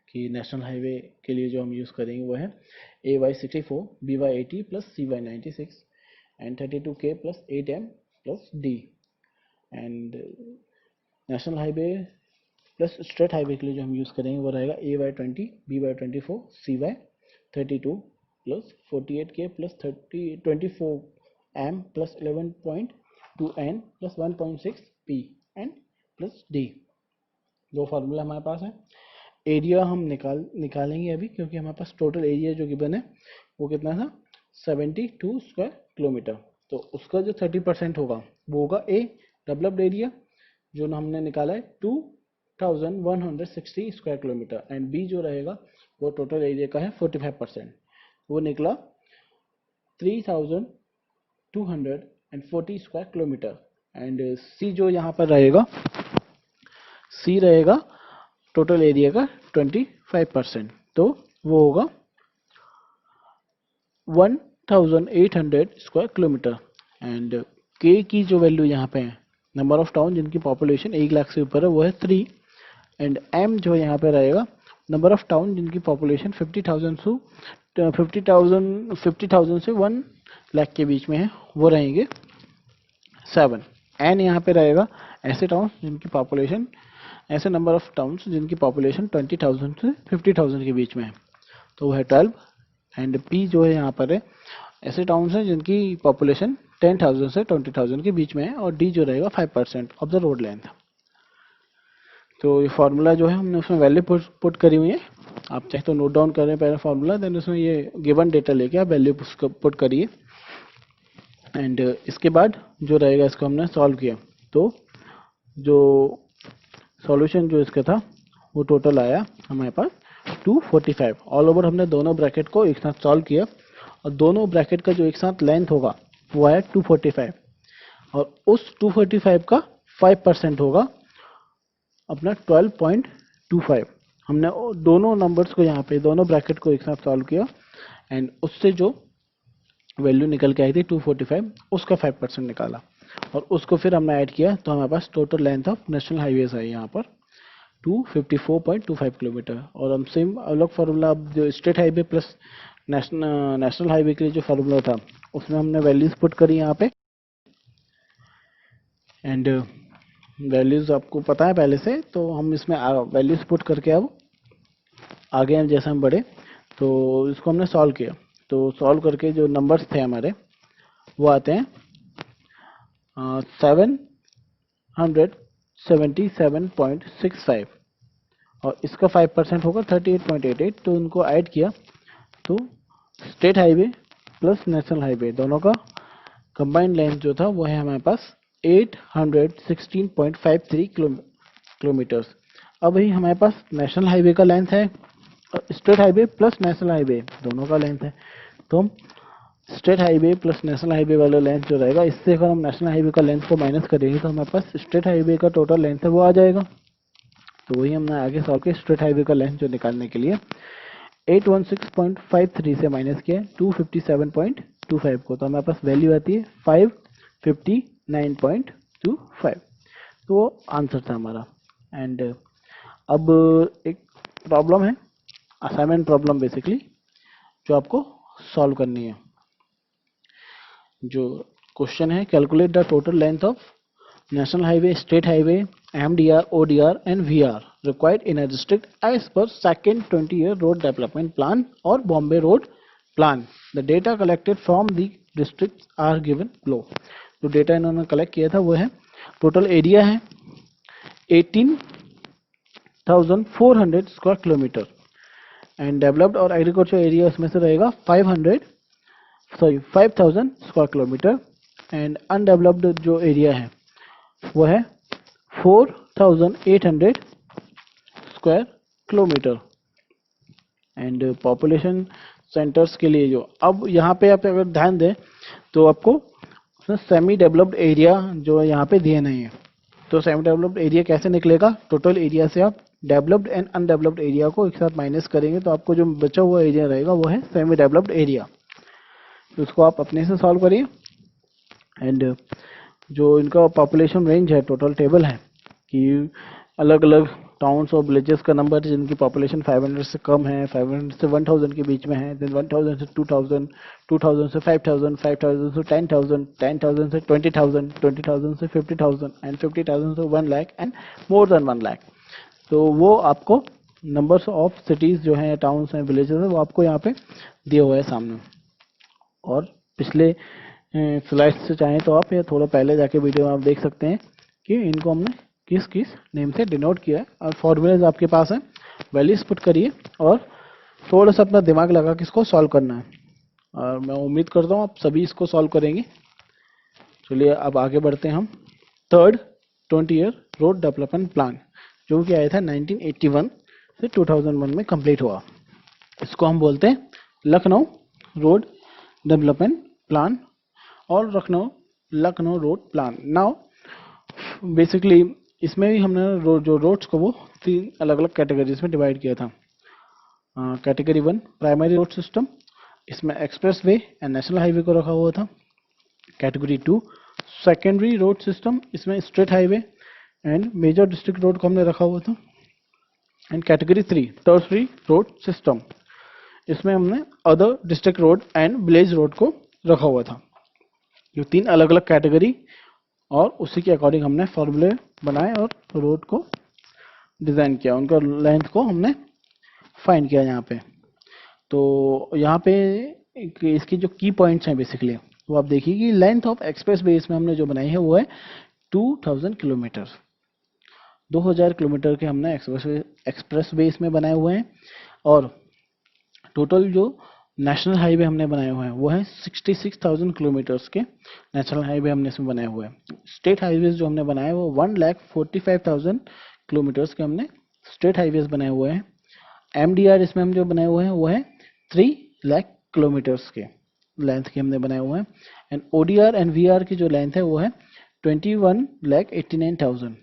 कि नेशनल हाईवे के लिए जो हम यूज़ करेंगे वो है AY64 BY80 plus CY96 and 32K plus 8M plus D। And national highway plus state highway के लिए जो हम यूज़ करेंगे वो रहेगा AY20 BY24 CY32 plus 48K plus 24M plus 11.2N plus 1.6 P and plus D। दो फार्मूला हमारे पास है। एरिया हम निकालेंगे अभी, क्योंकि हमारे पास टोटल एरिया जो गिवन है वो कितना था 72 स्क्वायर किलोमीटर। तो उसका जो 30% होगा वो होगा ए डेवलप्ड एरिया जो हमने निकाला है 2,160 स्क्वायर किलोमीटर, एंड बी जो रहेगा वो टोटल एरिया का है 45%, वो निकला 3,240 स्क्वायर किलोमीटर। एंड सी जो यहाँ पर रहेगा, सी रहेगा टोटल एरिया का 25%, तो वो होगा 1,800 स्क्वायर किलोमीटर। एंड के की जो वैल्यू यहाँ पे है, नंबर ऑफ टाउन जिनकी पॉपुलेशन 1 लाख से ऊपर है वो है 3, एंड एम जो यहाँ पे रहेगा नंबर ऑफ टाउन जिनकी पॉपुलेशन 50,000 से 1 लाख के बीच में है वो रहेंगे 7। एन यहाँ पे रहेगा ऐसे टाउन जिनकी पॉपुलेशन, ऐसे नंबर ऑफ टाउन्स जिनकी पॉपुलेशन 20,000 से 50,000 के बीच में है, तो वो है 12। एंड पी जो है यहाँ पर है ऐसे टाउन्स हैं जिनकी पॉपुलेशन 10,000 से 20,000 के बीच में है, और डी जो रहेगा 5% ऑफ द रोड लेंथ। तो ये फार्मूला जो है हमने उसमें वैल्यू पुट करी हुई है, आप चाहे तो नोट डाउन करें पहले फार्मूला, देन उसमें ये गिवन डेटा लेके आप वैल्यू पुट करिए। एंड इसके बाद जो रहेगा इसको हमने सॉल्व किया, तो जो सॉल्यूशन जो इसका था वो टोटल आया हमारे पास 245। ऑल ओवर हमने दोनों ब्रैकेट को एक साथ सॉल्व किया और दोनों ब्रैकेट का जो एक साथ लेंथ होगा वो आया 245, और उस 245 का 5% होगा अपना 12.25। हमने दोनों नंबर्स को यहाँ पे दोनों ब्रैकेट को एक साथ सॉल्व किया एंड उससे जो वैल्यू निकल के आई थी 245, उसका 5% निकाला और उसको फिर हमने ऐड किया, तो हमारे पास total length of national highways है यहाँ पर 254.25 किलोमीटर। और हम सेम अलग फार्मूला, जो state highway plus national highway के लिए जो फार्मूला था उसमें हमने वैल्यूज पुट करी यहाँ पे, एंड वैल्यूज आपको पता है पहले से, तो हम इसमें वैल्यूज पुट करके अब आगे हम जैसे हम बढ़े तो इसको हमने सॉल्व किया। तो सॉल्व करके जो नंबर्स थे हमारे वो आते हैं 777.65 और इसका 5% होगा 38.88। तो उनको ऐड किया तो state highway plus national highway दोनों का कंबाइंड लेंथ जो था वो है हमारे पास 816.53 किलोमीटर्स। अब वही हमारे पास नेशनल हाईवे का लेंथ है, state highway plus national highway दोनों का लेंथ है, तो हम state highway plus national highway वाला लेंथ जो रहेगा, इससे अगर हम नेशनल हाईवे का लेंथ को माइनस करेंगे तो हमारे पास स्टेट हाईवे का टोटल लेंथ है वो आ जाएगा। तो वही हमने आगे सॉल्व किया, स्ट्रेट हाईवे का लेंथ जो निकालने के लिए 816.53 से माइनस किया 257.25 को, तो हमारे पास वैल्यू आती है 559.25। तो वो आंसर था हमारा। एंड अब एक प्रॉब्लम है, असाइनमेंट प्रॉब्लम बेसिकली, जो आपको सॉल्व करनी है। जो क्वेश्चन है, calculate the total length of national highway, state highway, MDR, ODR and VR required in a district as per second 20-year road development plan or Bombay Road Plan. The data collected from the districts are given below. जो डेटा इन्होंने कलेक्ट किया था वो है, टोटल एरिया है 18,400 स्क्वायर किलोमीटर एंड डेवलप्ड और एग्रीकल्चर एरिया उसमें से रहेगा 5,000 स्क्वायर किलोमीटर एंड अनडेवलप्ड जो एरिया है वो है 4,800 square kilometre. And population centres के लिए जो, अब यहाँ पे आप अगर ध्यान दें तो आपको सेमी डेवलप्ड एरिया जो यहाँ पे दिए नहीं है, तो सेमी डेवलप्ड एरिया कैसे निकलेगा, टोटल एरिया से आप डेवलप्ड एंड अनडेवलप्ड एरिया को एक साथ माइनस करेंगे तो आपको जो बचा हुआ एरिया रहेगा वो है सेमी डेवलप्ड एरिया। तो उसको आप अपने से सॉल्व करिए। एंड जो इनका पॉपुलेशन रेंज है, टोटल टेबल है कि अलग अलग टाउन्स और विलेजेस का नंबर जिनकी पॉपुलेशन 500 से कम है, 500 से 1000 के बीच में है, देन 1000 से 2000, 2000 से 5000, 5000 से 10,000, 10,000 से 20,000, 20,000 से 50,000 एंड 50,000 से 1 lakh and more than 1 lakh. तो वो आपको नंबर्स ऑफ सिटीज़ जो हैं, टाउन्स हैं, विलेजेस हैं, वो आपको यहाँ पे दिया हुआ है सामने। और पिछले स्लाइड्स से चाहें तो आप या थोड़ा पहले जाके वीडियो में आप देख सकते हैं कि इनको हमने किस किस नेम से डिनोट किया है, और फॉर्मूलाज आपके पास हैं, वैल्यूज पुट करिए और थोड़ा सा अपना दिमाग लगा के इसको सॉल्व करना है, और मैं उम्मीद करता हूँ आप सभी इसको सॉल्व करेंगे। चलिए अब आगे बढ़ते हैं हम। Third 20-year road development plan जो कि आया था 1981 से 2001 में कंप्लीट हुआ, इसको हम बोलते हैं लखनऊ रोड डेवलपमेंट प्लान और Lucknow road plan. Now basically इसमें भी हमने जो रोड्स को वो 3 अलग अलग कैटेगरीज में डिवाइड किया था। कैटेगरी 1 प्राइमरी रोड सिस्टम, इसमें express way and national highway को रखा हुआ था। कैटेगरी 2 सेकेंडरी रोड सिस्टम, इसमें state highway and major district road को हमने रखा हुआ था। And category 3 tertiary road system, इसमें हमने other district road and village road को रखा हुआ था। ये 3 अलग अलग कैटेगरी, और उसी के अकॉर्डिंग हमने फॉर्मूले बनाए और रोड को डिज़ाइन किया, उनका लेंथ को हमने फाइंड किया यहाँ पे। तो यहाँ पे इसकी जो की पॉइंट्स हैं बेसिकली वो आप देखिए कि लेंथ ऑफ एक्सप्रेस वे इसमें हमने जो बनाई है वो है 2000 किलोमीटर। 2000 किलोमीटर के हमने एक्सप्रेस वे इसमें बनाए हुए हैं, और टोटल जो नेशनल हाईवे हमने बनाए हुए हैं वो है 66,000 किलोमीटर्स के नेशनल हाईवे हमने इसमें बनाए हुए हैं। स्टेट हाईवेज जो हमने बनाए वो 1,45,000 किलोमीटर्स के हमने स्टेट हाईवेज बनाए हुए हैं। MDR इसमें हम जो बनाए हुए हैं वो है 3 लाख किलोमीटर्स के लेंथ के हमने बनाए हुए हैं। एंड ODR एंड VR की जो लेंथ है वो है 21,89,000।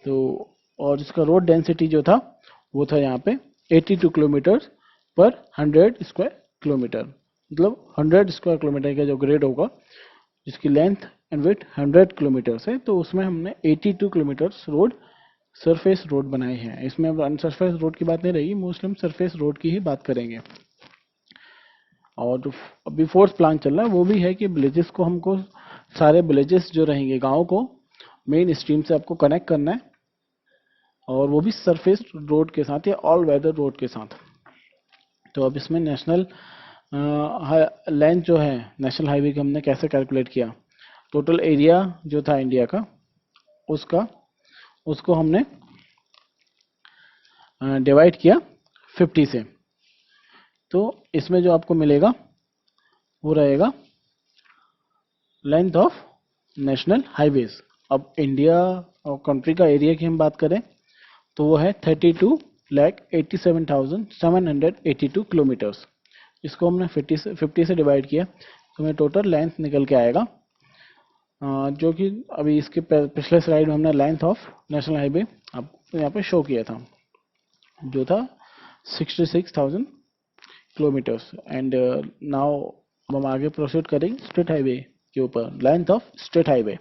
तो और इसका रोड डेंसिटी जो था वो था यहाँ पे 82 किलोमीटर पर 100 स्क्वायर किलोमीटर, मतलब 100 स्क्वायर किलोमीटर का जो ग्रेड होगा जिसकी लेंथ एंड विड्थ 100 किलोमीटर है, तो उसमें हमने 82 किलोमीटर रोड सरफेस रोड बनाए हैं। इसमें अब अनसरफेस रोड की बात नहीं रहेगी, मोस्टली हम सरफेस रोड की ही बात करेंगे। और जो अभी फोर्थ प्लान चल रहा है वो भी है कि विलेजेस को हमको, सारे विलेजेस जो रहेंगे गाँव को मेन स्ट्रीम से आपको कनेक्ट करना है, और वो भी सरफेस रोड के साथ या ऑल वेदर रोड के साथ। तो अब इसमें नेशनल लेंथ जो है नेशनल हाईवे की हमने कैसे कैलकुलेट किया, टोटल एरिया जो था इंडिया का उसको हमने डिवाइड किया 50 से। तो इसमें जो आपको मिलेगा वो रहेगा लेंथ ऑफ नेशनल हाईवेज। अब इंडिया और कंट्री का एरिया की हम बात करें तो वो है 32,87,782 किलोमीटर्स। इसको हमने 50 से डिवाइड किया तो हमें टोटल लेंथ निकल के आएगा, जो कि अभी इसके पिछले स्लाइड में हमने लेंथ ऑफ नेशनल हाईवे आपको यहाँ पे शो किया था, जो था 66,000 किलोमीटर्स। एंड नाउ हम आगे प्रोसीड करेंगे स्टेट हाईवे के ऊपर, लेंथ ऑफ स्टेट हाईवे।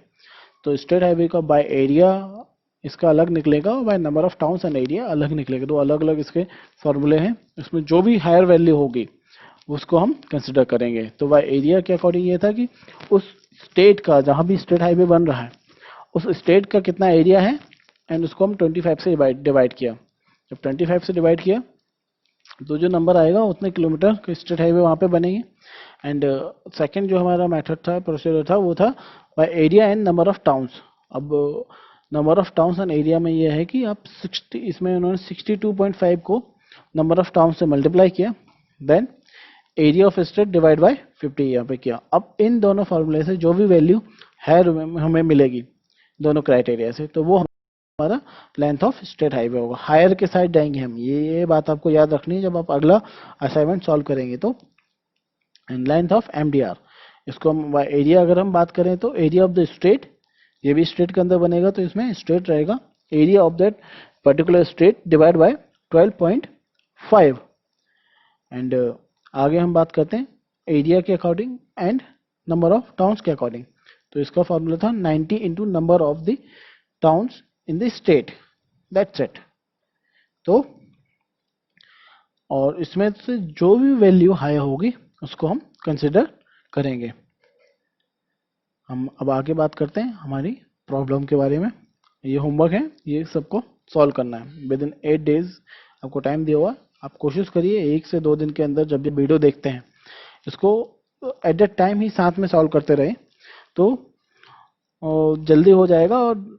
तो स्टेट हाईवे का बाय एरिया इसका अलग निकलेगा और by number of towns and area अलग निकलेगा। दो अलग अलग इसके फॉर्मूले हैं, इसमें जो भी हायर वैल्यू होगी उसको हम कंसिडर करेंगे। तो बाय एरिया के अकॉर्डिंग ये था कि उस स्टेट का जहाँ भी स्टेट हाईवे बन रहा है उस स्टेट का कितना एरिया है, एंड उसको हम 25 से डिवाइड किया। जब 25 से डिवाइड किया तो जो नंबर आएगा उतने किलोमीटर के स्टेट हाईवे वहाँ पे बनेंगे। एंड सेकंड जो हमारा मेथड था, प्रोसीजर था, वो था by area and number of towns. अब number of towns and area में ये है कि आप 60, इसमें उन्होंने 62.5 को नंबर ऑफ टाउन से मल्टीप्लाई किया, then area of state divide by 50 यहाँ पे किया। अब इन दोनों फार्मूले से जो भी वैल्यू है हमें मिलेगी दोनों क्राइटेरिया से, तो वो हमारा लेंथ ऑफ स्टेट हाईवे होगा। हायर के साइड जाएंगे हम, ये बात आपको याद रखनी है जब आप अगला असाइनमेंट सॉल्व करेंगे। तो लेंथ ऑफ MDR, इसको हम एरिया अगर हम बात करें तो एरिया ऑफ द स्टेट, ये भी स्टेट के अंदर बनेगा तो इसमें स्टेट रहेगा area of that particular state divide bye 12.5। And आगे हम बात करते हैं एरिया के according and number of towns के अकॉर्डिंग। तो इसका फॉर्मूला था 90 into number of the towns in the state, that's it. तो और इसमें से जो भी वैल्यू हाई होगी उसको हम कंसिडर करेंगे। हम अब आगे बात करते हैं हमारी प्रॉब्लम के बारे में। ये होमवर्क है, ये सबको सॉल्व करना है विद इन 8 डेज आपको टाइम दिया हुआ। आप कोशिश करिए 1 से 2 दिन के अंदर जब भी वीडियो देखते हैं इसको एट दैट टाइम ही साथ में सॉल्व करते रहे, तो जल्दी हो जाएगा और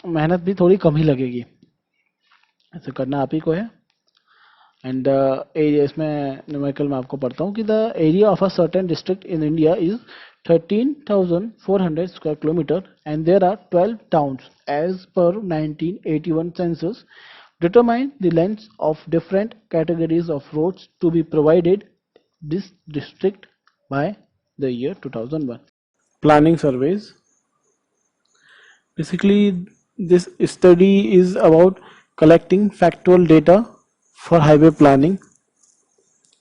मेहनत भी थोड़ी कम ही लगेगी। ऐसे करना आप ही को है। एंड एरिया, इसमें न्यूमेरिकल में आपको पढ़ता हूँ कि the area of a certain district in India is 13,400 square kilometer and there are 12 towns as per 1981 census. Determine the lengths of different categories of roads to be provided this district by the year 2001. Planning surveys. Basically, this study is about collecting factual data for highway planning,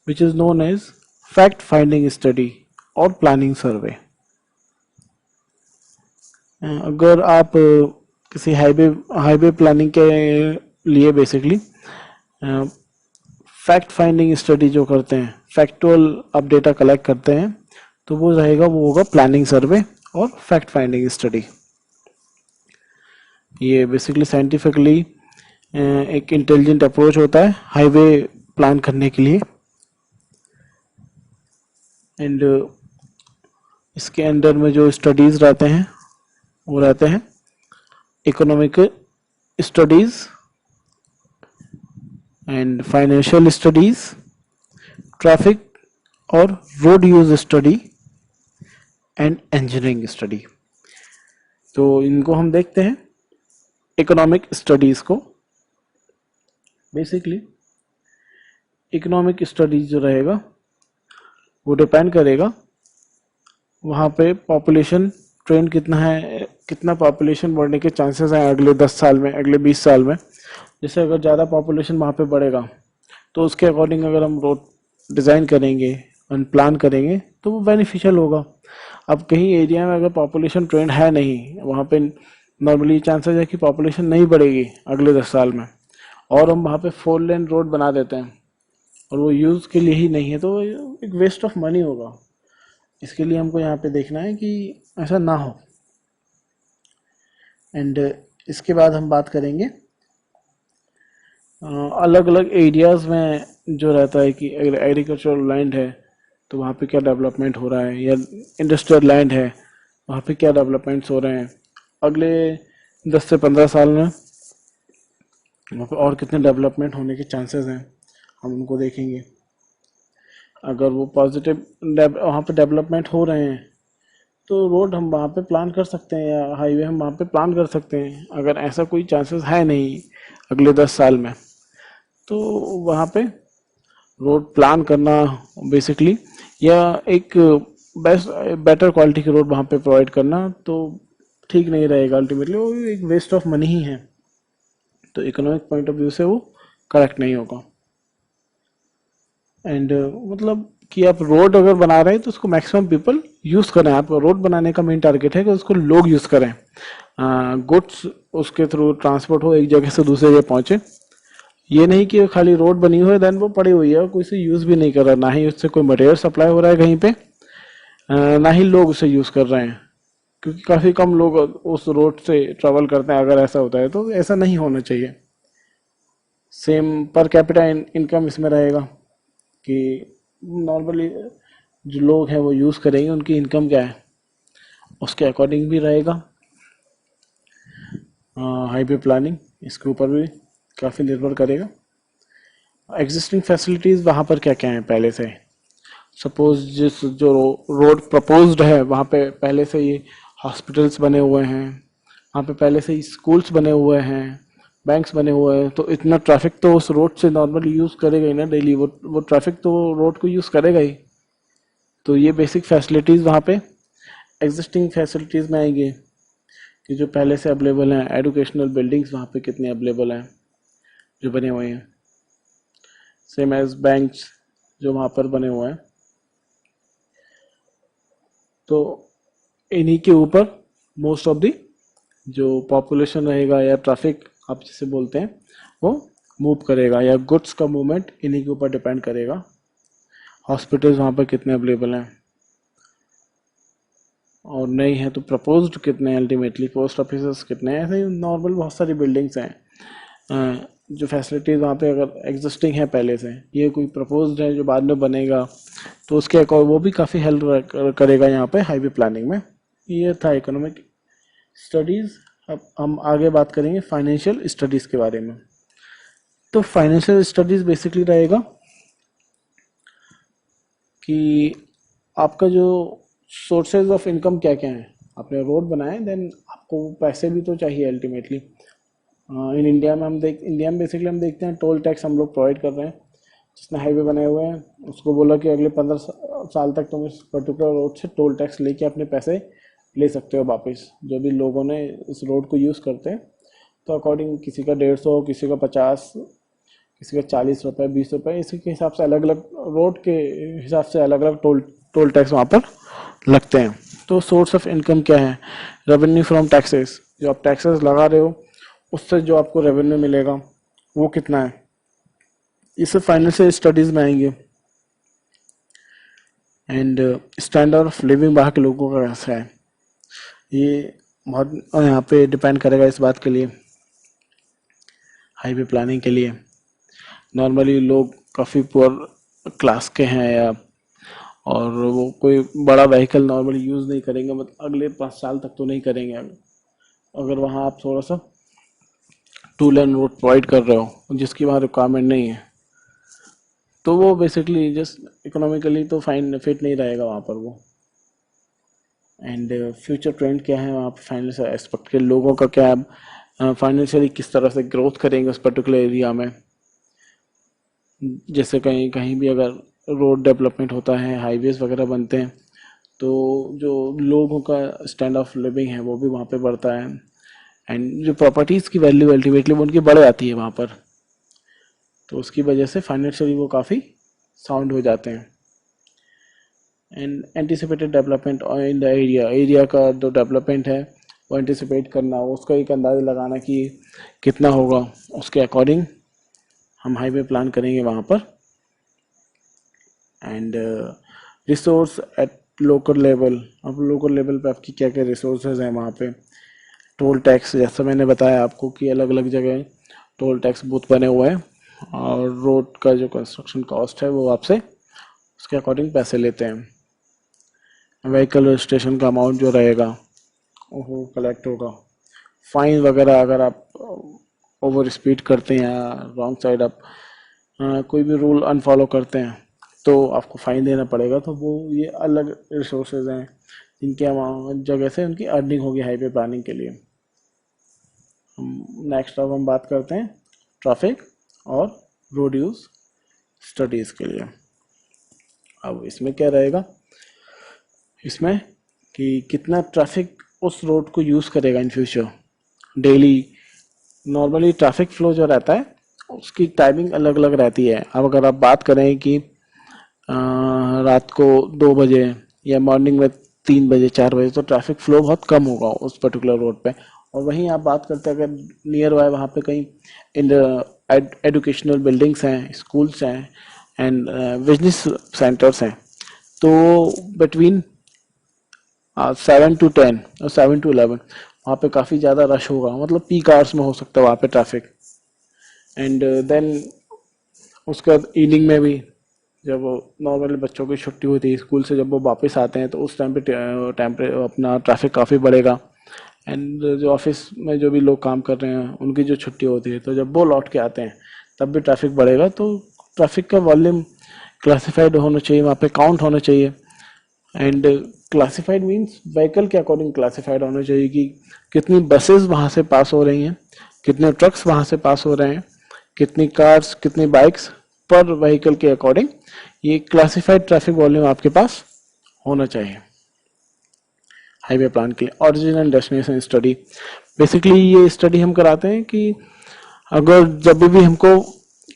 which is known as fact finding study or planning survey. अगर आप किसी हाईवे प्लानिंग के लिए बेसिकली फैक्ट फाइंडिंग स्टडी जो करते हैं, फैक्चुअल आप डेटा कलेक्ट करते हैं, तो वो रहेगा, वो होगा प्लानिंग सर्वे और फैक्ट फाइंडिंग स्टडी। ये बेसिकली साइंटिफिकली एक इंटेलिजेंट अप्रोच होता है हाईवे प्लान करने के लिए। एंड इसके अंडर में जो स्टडीज रहते हैं वो रहते हैं economic studies and financial studies, traffic और road use study and engineering study. तो इनको हम देखते हैं। इकोनॉमिक स्टडीज को बेसिकली इकोनॉमिक स्टडीज जो रहेगा वो डिपेंड करेगा वहाँ पे पॉपुलेशन ट्रेंड कितना है, कितना पॉपुलेशन बढ़ने के चांसेस हैं अगले 10 साल में, अगले 20 साल में। जैसे अगर ज़्यादा पॉपुलेशन वहाँ पे बढ़ेगा तो उसके अकॉर्डिंग अगर हम रोड डिज़ाइन करेंगे एंड प्लान करेंगे तो वो बेनिफिशियल होगा। अब कहीं एरिया में अगर पॉपुलेशन ट्रेंड है नहीं, वहाँ पे नॉर्मली चांसेस है कि पॉपुलेशन नहीं बढ़ेगी अगले 10 साल में, और हम वहाँ पे 4 लेन रोड बना देते हैं और वो यूज़ के लिए ही नहीं है, तो एक वेस्ट ऑफ मनी होगा। इसके लिए हमको यहाँ पे देखना है कि ऐसा ना हो। एंड इसके बाद हम बात करेंगे अलग अलग एरियाज़ में जो रहता है कि अगर एग्रीकल्चरल लैंड है तो वहाँ पे क्या डेवलपमेंट हो रहा है, या इंडस्ट्रियल लैंड है वहाँ पे क्या डेवलपमेंट्स हो रहे हैं अगले 10 से 15 साल में, वहाँ पे और कितने डेवलपमेंट होने के चांसेस हैं हम उनको देखेंगे। अगर वो पॉजिटिव वहाँ पे डेवलपमेंट हो रहे हैं तो रोड हम वहाँ पे प्लान कर सकते हैं या हाईवे हम वहाँ पे प्लान कर सकते हैं। अगर ऐसा कोई चांसेस है नहीं अगले 10 साल में तो वहाँ पे रोड प्लान करना बेसिकली, या एक बेटर क्वालिटी की रोड वहाँ पे प्रोवाइड करना तो ठीक नहीं रहेगा। अल्टीमेटली वो एक वेस्ट ऑफ मनी ही है, तो इकोनॉमिक पॉइंट ऑफ व्यू से वो करेक्ट नहीं होगा। एंड मतलब कि आप रोड अगर बना रहे हैं तो उसको मैक्सिमम पीपल यूज़ करें। आप रोड बनाने का मेन टारगेट है कि उसको लोग यूज़ करें, गुड्स उसके थ्रू ट्रांसपोर्ट हो, एक जगह से दूसरी जगह पहुँचे। ये नहीं कि खाली रोड बनी हुई है देन वो पड़ी हुई है, कोई से यूज़ भी नहीं कर रहा, ना ही उससे कोई मटेरियल सप्लाई हो रहा है कहीं पे, ना ही लोग उसे यूज़ कर रहे हैं, क्योंकि काफ़ी कम लोग उस रोड से ट्रेवल करते हैं। अगर ऐसा होता है तो ऐसा नहीं होना चाहिए। सेम पर कैपिटा इनकम इसमें रहेगा कि नॉर्मली जो लोग हैं वो यूज़ करेंगे, उनकी इनकम क्या है उसके अकॉर्डिंग भी रहेगा। हाईवे प्लानिंग इसके ऊपर भी काफ़ी निर्भर करेगा। एग्जिस्टिंग फैसिलिटीज़ वहाँ पर क्या क्या है पहले से, सपोज जिस जो रोड प्रपोज्ड है वहाँ पे पहले से ही हॉस्पिटल्स बने हुए हैं, वहाँ पे पहले से ही स्कूल्स बने हुए हैं, बैंक्स बने हुए हैं, तो इतना ट्रैफिक तो उस रोड से नॉर्मली यूज़ करेगा ही ना डेली, वो ट्रैफिक तो रोड को यूज़ करेगा ही। तो ये बेसिक फैसिलिटीज़ वहाँ पे एग्जिस्टिंग फैसिलिटीज़ में आएंगे कि जो पहले से अवेलेबल हैं। एजुकेशनल बिल्डिंग्स वहाँ पे कितने अवेलेबल हैं जो बने हुए हैं, सेम एज बैंक्स जो वहाँ पर बने हुए हैं। तो इन्हीं के ऊपर मोस्ट ऑफ दी जो पॉपुलेशन रहेगा या ट्रैफिक आप जिसे बोलते हैं वो मूव करेगा, या गुड्स का मूवमेंट इन्हीं के ऊपर डिपेंड करेगा। हॉस्पिटल्स वहाँ पर कितने अवेलेबल हैं और नहीं है तो प्रपोज्ड कितने हैं, अल्टीमेटली पोस्ट ऑफिस कितने हैं, ऐसे ही नॉर्मल बहुत सारी बिल्डिंग्स हैं जो फैसिलिटीज़ वहाँ पे अगर एग्जिस्टिंग है पहले से, ये कोई प्रपोज्ड है जो बाद में बनेगा तो उसके अकॉर्डिंग वो भी काफ़ी हेल्प करेगा यहाँ पे हाईवे प्लानिंग में। ये था इकोनॉमिक स्टडीज़। अब हम आगे बात करेंगे फाइनेंशियल स्टडीज़ के बारे में। तो फाइनेंशियल स्टडीज़ बेसिकली रहेगा कि आपका जो सोर्सेज ऑफ इनकम क्या क्या है। आपने रोड बनाए देन आपको पैसे भी तो चाहिए अल्टीमेटली। इन इंडिया में इंडिया में बेसिकली हम देखते हैं टोल टैक्स हम लोग प्रोवाइड कर रहे हैं। जिसने हाईवे बनाए हुए हैं उसको बोला कि अगले 15 साल तक तुम इस पर्टिकुलर रोड से टोल टैक्स लेके अपने पैसे ले सकते हो वापस। जो भी लोगों ने इस रोड को यूज़ करते हैं तो अकॉर्डिंग किसी का 150, किसी का 50, किसी का 40 रुपये, 20 रुपये, इसी के हिसाब से अलग अलग रोड के हिसाब से अलग अलग टोल टैक्स वहाँ पर लगते हैं। तो सोर्स ऑफ इनकम क्या है, रेवेन्यू फ्रॉम टैक्सेस। जो आप टैक्सेस लगा रहे हो उससे जो आपको रेवेन्यू मिलेगा वो कितना है, इसे फाइनेंशियल स्टडीज़ में आएंगे। एंड स्टैंडर्ड ऑफ लिविंग वहाँ के लोगों का कैसा है, ये बहुत यहाँ पे डिपेंड करेगा इस बात के लिए। हाईवे प्लानिंग के लिए नॉर्मली लोग काफ़ी पुअर क्लास के हैं या और वो कोई बड़ा व्हीकल नॉर्मली यूज़ नहीं करेंगे, मतलब अगले 5 साल तक तो नहीं करेंगे। अगर वहाँ आप थोड़ा सा टू लेन रोड प्रोवाइड कर रहे हो जिसकी वहाँ रिक्वायरमेंट नहीं है, तो वो बेसिकली जस्ट इकोनॉमिकली तो फाइन फिट नहीं रहेगा वहाँ पर वो। एंड फ्यूचर ट्रेंड क्या है वहाँ पर, फाइनेंशियल एस्पेक्ट के लोगों का क्या है, फाइनेंशियली किस तरह से ग्रोथ करेंगे उस पर्टिकुलर एरिया में। जैसे कहीं कहीं भी अगर रोड डेवलपमेंट होता है, हाईवेज वगैरह बनते हैं, तो जो लोगों का स्टैंड ऑफ लिविंग है वो भी वहाँ पे बढ़ता है, एंड जो प्रॉपर्टीज़ की वैल्यू अल्टीमेटली वो उनकी बढ़ जाती है वहाँ पर, तो उसकी वजह से फाइनेंशियली वो काफ़ी साउंड हो जाते हैं। And anticipated development in the area, area का जो डेवलपमेंट है वो एंटिसिपेट करना, उसका एक अंदाज़ा लगाना कि कितना होगा, उसके अकॉर्डिंग हम हाईवे प्लान करेंगे वहाँ पर। And resource at local level, अब लोकल लेवल पे आपकी क्या क्या रिसोर्सेज हैं वहाँ पे। टोल टैक्स, जैसा मैंने बताया आपको कि अलग अलग जगह टोल टैक्स बूथ बने हुए हैं, और रोड का जो कंस्ट्रक्शन कॉस्ट है वो आपसे उसके अकॉर्डिंग पैसे लेते हैं। व्हीकल रजिस्ट्रेशन का अमाउंट जो रहेगा वो कलेक्ट होगा। फाइन वगैरह अगर आप ओवर स्पीड करते हैं या रॉन्ग साइड आप कोई भी रूल अनफॉलो करते हैं तो आपको फाइन देना पड़ेगा, तो वो ये अलग रिसोर्सेज हैं जिनके जगह से उनकी अर्निंग होगी हाईवे प्लानिंग के लिए। नेक्स्ट अब हम बात करते हैं ट्रैफिक और रोड यूज स्टडीज़ के लिए। अब इसमें क्या रहेगा, इसमें कि कितना ट्रैफिक उस रोड को यूज़ करेगा in future daily. Normally traffic flow जो रहता है उसकी टाइमिंग अलग अलग रहती है। अब अगर आप बात करें कि रात को 2 बजे या मॉर्निंग में 3 बजे 4 बजे, तो ट्रैफिक फ्लो बहुत कम होगा उस पर्टिकुलर रोड पे। और वहीं आप बात करते हैं अगर नियर बाय वहाँ पे कहीं इन एजुकेशनल बिल्डिंग्स हैं, स्कूल्स हैं, एंड बिजनेस सेंटर्स हैं, तो बिटवीन 7 to 10 और 7 to 11 वहाँ पे काफ़ी ज़्यादा रश होगा, मतलब पीक आवर्स में हो सकता है वहाँ पे ट्रैफिक। एंड देन उसके बाद इवनिंग में भी जब नॉर्मली बच्चों की छुट्टी होती है स्कूल से, जब वो वापस आते हैं तो उस टाइम पे अपना ट्रैफिक काफ़ी बढ़ेगा। एंड जो ऑफिस में जो भी लोग काम कर रहे हैं उनकी जो छुट्टी होती है, तो जब वो लौट के आते हैं तब भी ट्रैफिक बढ़ेगा। तो ट्रैफिक का वॉल्यूम क्लासिफाइड होना चाहिए, वहाँ पे काउंट होना चाहिए। एंड क्लासिफाइड मीन्स व्हीकल के अकॉर्डिंग क्लासिफाइड होना चाहिए कि कितनी बसेस वहाँ से पास हो रही हैं, कितने ट्रक्स वहाँ से पास हो रहे हैं, कितनी कार्स, कितनी बाइक्स, पर व्हीकल के अकॉर्डिंग ये क्लासिफाइड ट्रैफिक वॉल्यूम आपके पास होना चाहिए हाईवे प्लान के लिए। Origin and destination study, basically ये स्टडी हम कराते हैं कि अगर जब भी हमको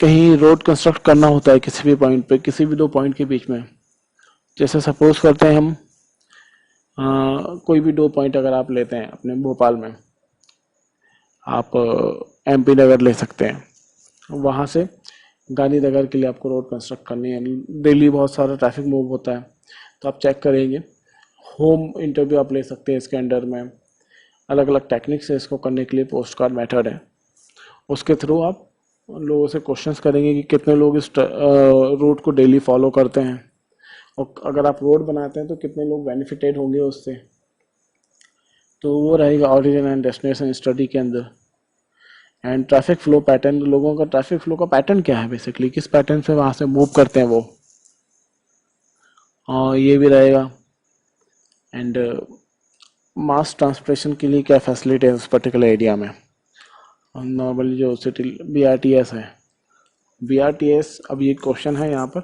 कहीं रोड कंस्ट्रक्ट करना होता है किसी भी पॉइंट पे, किसी भी 2 पॉइंट के बीच में, जैसे सपोज करते हैं हम कोई भी 2 पॉइंट अगर आप लेते हैं अपने भोपाल में, आप एमपी नगर ले सकते हैं, वहाँ से गांधीनगर के लिए आपको रोड कंस्ट्रक्ट करनी है। डेली बहुत सारा ट्रैफिक मूव होता है, तो आप चेक करेंगे। होम इंटरव्यू आप ले सकते हैं इसके अंडर में, अलग अलग टेक्निक्स है इसको करने के लिए, पोस्ट कार्ड मेथड है, उसके थ्रू आप लोगों से क्वेश्चंस करेंगे कि कितने लोग इस रूट को डेली फॉलो करते हैं, और अगर आप रोड बनाते हैं तो कितने लोग बेनिफिटेड होंगे उससे। तो वो रहेगा ओरिजिन एंड डेस्टिनेशन स्टडी के अंदर। एंड ट्रैफिक फ्लो पैटर्न, लोगों का ट्रैफिक फ्लो का पैटर्न क्या है, बेसिकली किस पैटर्न से वहाँ से मूव करते हैं वो, और ये भी रहेगा। एंड मास ट्रांसपोर्टेशन के लिए क्या फैसिलिटी है उस पर्टिकुलर एरिया में। नॉर्मली जो सिटी BRTS है, BRTS, अब ये क्वेश्चन है यहाँ पर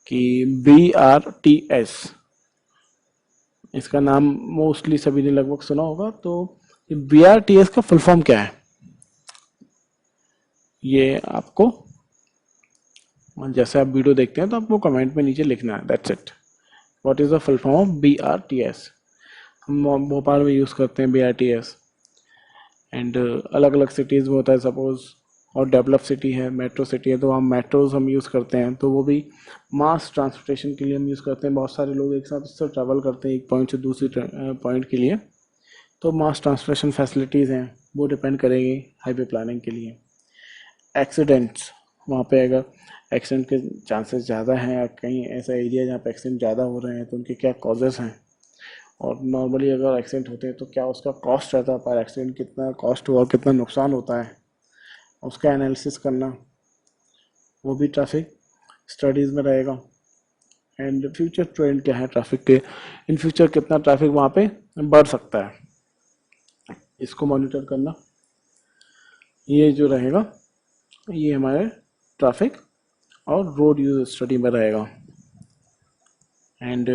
कि BRTS, इसका नाम मोस्टली सभी ने लगभग सुना होगा, तो BRTS का फुल फॉर्म क्या है ये आपको, जैसे आप वीडियो देखते हैं तो आपको कमेंट में नीचे लिखना है, that's it. What is the full form of BRTS। हम भोपाल में यूज़ करते हैं BRTS, एंड अलग अलग सिटीज़ में होता है सपोज, और डेवलप सिटी है, मेट्रो सिटी है, तो हम मेट्रोज हम यूज़ करते हैं, तो वो भी मास ट्रांसपोर्टेशन के लिए हम यूज़ करते हैं। बहुत सारे लोग एक साथ उससे ट्रैवल करते हैं एक पॉइंट से दूसरी पॉइंट के लिए, तो मास ट्रांसपोर्टेशन फैसिलिटीज़ हैं वो डिपेंड करेंगी हाईवे प्लानिंग के लिए। एक्सीडेंट्स, वहाँ पे अगर एक्सीडेंट के चांसेस ज़्यादा हैं या कहीं ऐसा एरिया जहाँ पे एक्सीडेंट ज़्यादा हो रहे हैं तो उनके क्या कॉजेज़ हैं, और नॉर्मली अगर एक्सीडेंट होते हैं तो क्या उसका कॉस्ट रहता है, पर एक्सीडेंट कितना कॉस्ट हुआ, कितना नुकसान होता है, उसका एनालिसिस करना, वो भी ट्रैफिक स्टडीज़ में रहेगा। एंड फ्यूचर ट्रेंड क्या है ट्रैफिक के, इन फ्यूचर कितना ट्रैफिक वहाँ पे बढ़ सकता है, इसको मॉनिटर करना, ये जो रहेगा ये हमारे ट्रैफिक और रोड यूज स्टडी में रहेगा। एंड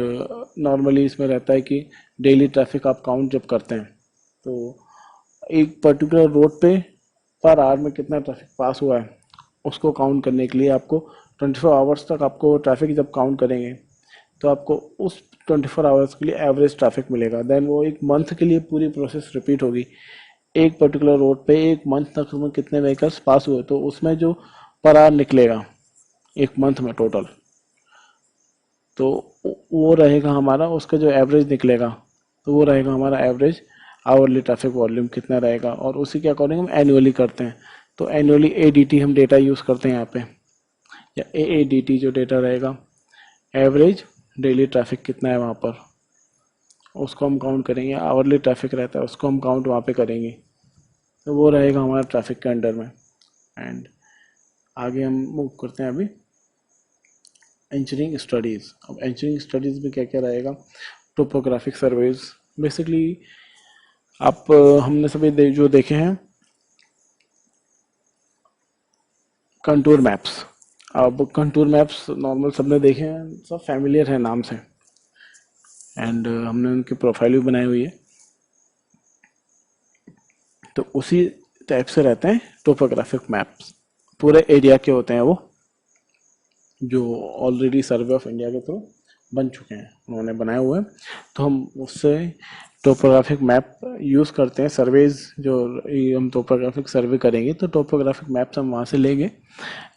नॉर्मली इसमें रहता है कि डेली ट्रैफिक आप काउंट जब करते हैं तो एक पर्टिकुलर रोड पे पर आवर में कितना ट्रैफिक पास हुआ है उसको काउंट करने के लिए आपको 24 आवर्स तक आपको ट्रैफिक जब काउंट करेंगे तो आपको उस 24 आवर्स के लिए एवरेज ट्रैफिक मिलेगा। देन वो एक मंथ के लिए पूरी प्रोसेस रिपीट होगी, एक पर्टिकुलर रोड पे एक मंथ तक में कितने व्हीकल्स पास हुए तो उसमें जो पर आवर निकलेगा एक मंथ में टोटल, तो वो रहेगा हमारा, उसका जो एवरेज निकलेगा तो वो रहेगा हमारा एवरेज आवरली ट्रैफिक वॉल्यूम कितना रहेगा, और उसी के अकॉर्डिंग हम एनुअली करते हैं। तो एनुअली एडीटी हम डेटा यूज़ करते हैं यहाँ पे, या एएडीटी जो डेटा रहेगा, एवरेज डेली ट्रैफिक कितना है वहाँ पर उसको हम काउंट करेंगे, आवरली ट्रैफिक रहता है उसको हम काउंट वहाँ पे करेंगे, तो वो रहेगा हमारा ट्रैफिक के अंडर में। एंड आगे हम मूव करते हैं अभी इंजीनियरिंग स्टडीज़। अब इंजीनियरिंग स्टडीज़ में क्या क्या रहेगा, टोपोग्राफिक सर्वेज, बेसिकली आप हमने सभी जो देखे हैं कंटूर मैप्स। अब कंटूर मैप्स नॉर्मल सबने देखे हैं, सब फैमिलियर है नाम से, एंड हमने उनकी प्रोफाइल भी बनाई हुई है। तो उसी टाइप से रहते हैं टोपोग्राफिक मैप्स, पूरे एरिया के होते हैं वो, जो ऑलरेडी सर्वे ऑफ इंडिया के थ्रू बन चुके हैं, उन्होंने बनाए हुए हैं। तो हम उससे टोपोग्राफिक मैप यूज़ करते हैं, सर्वेज जो हम टोपोग्राफिक सर्वे करेंगे तो टोपोग्राफिक मैप्स हम वहाँ से लेंगे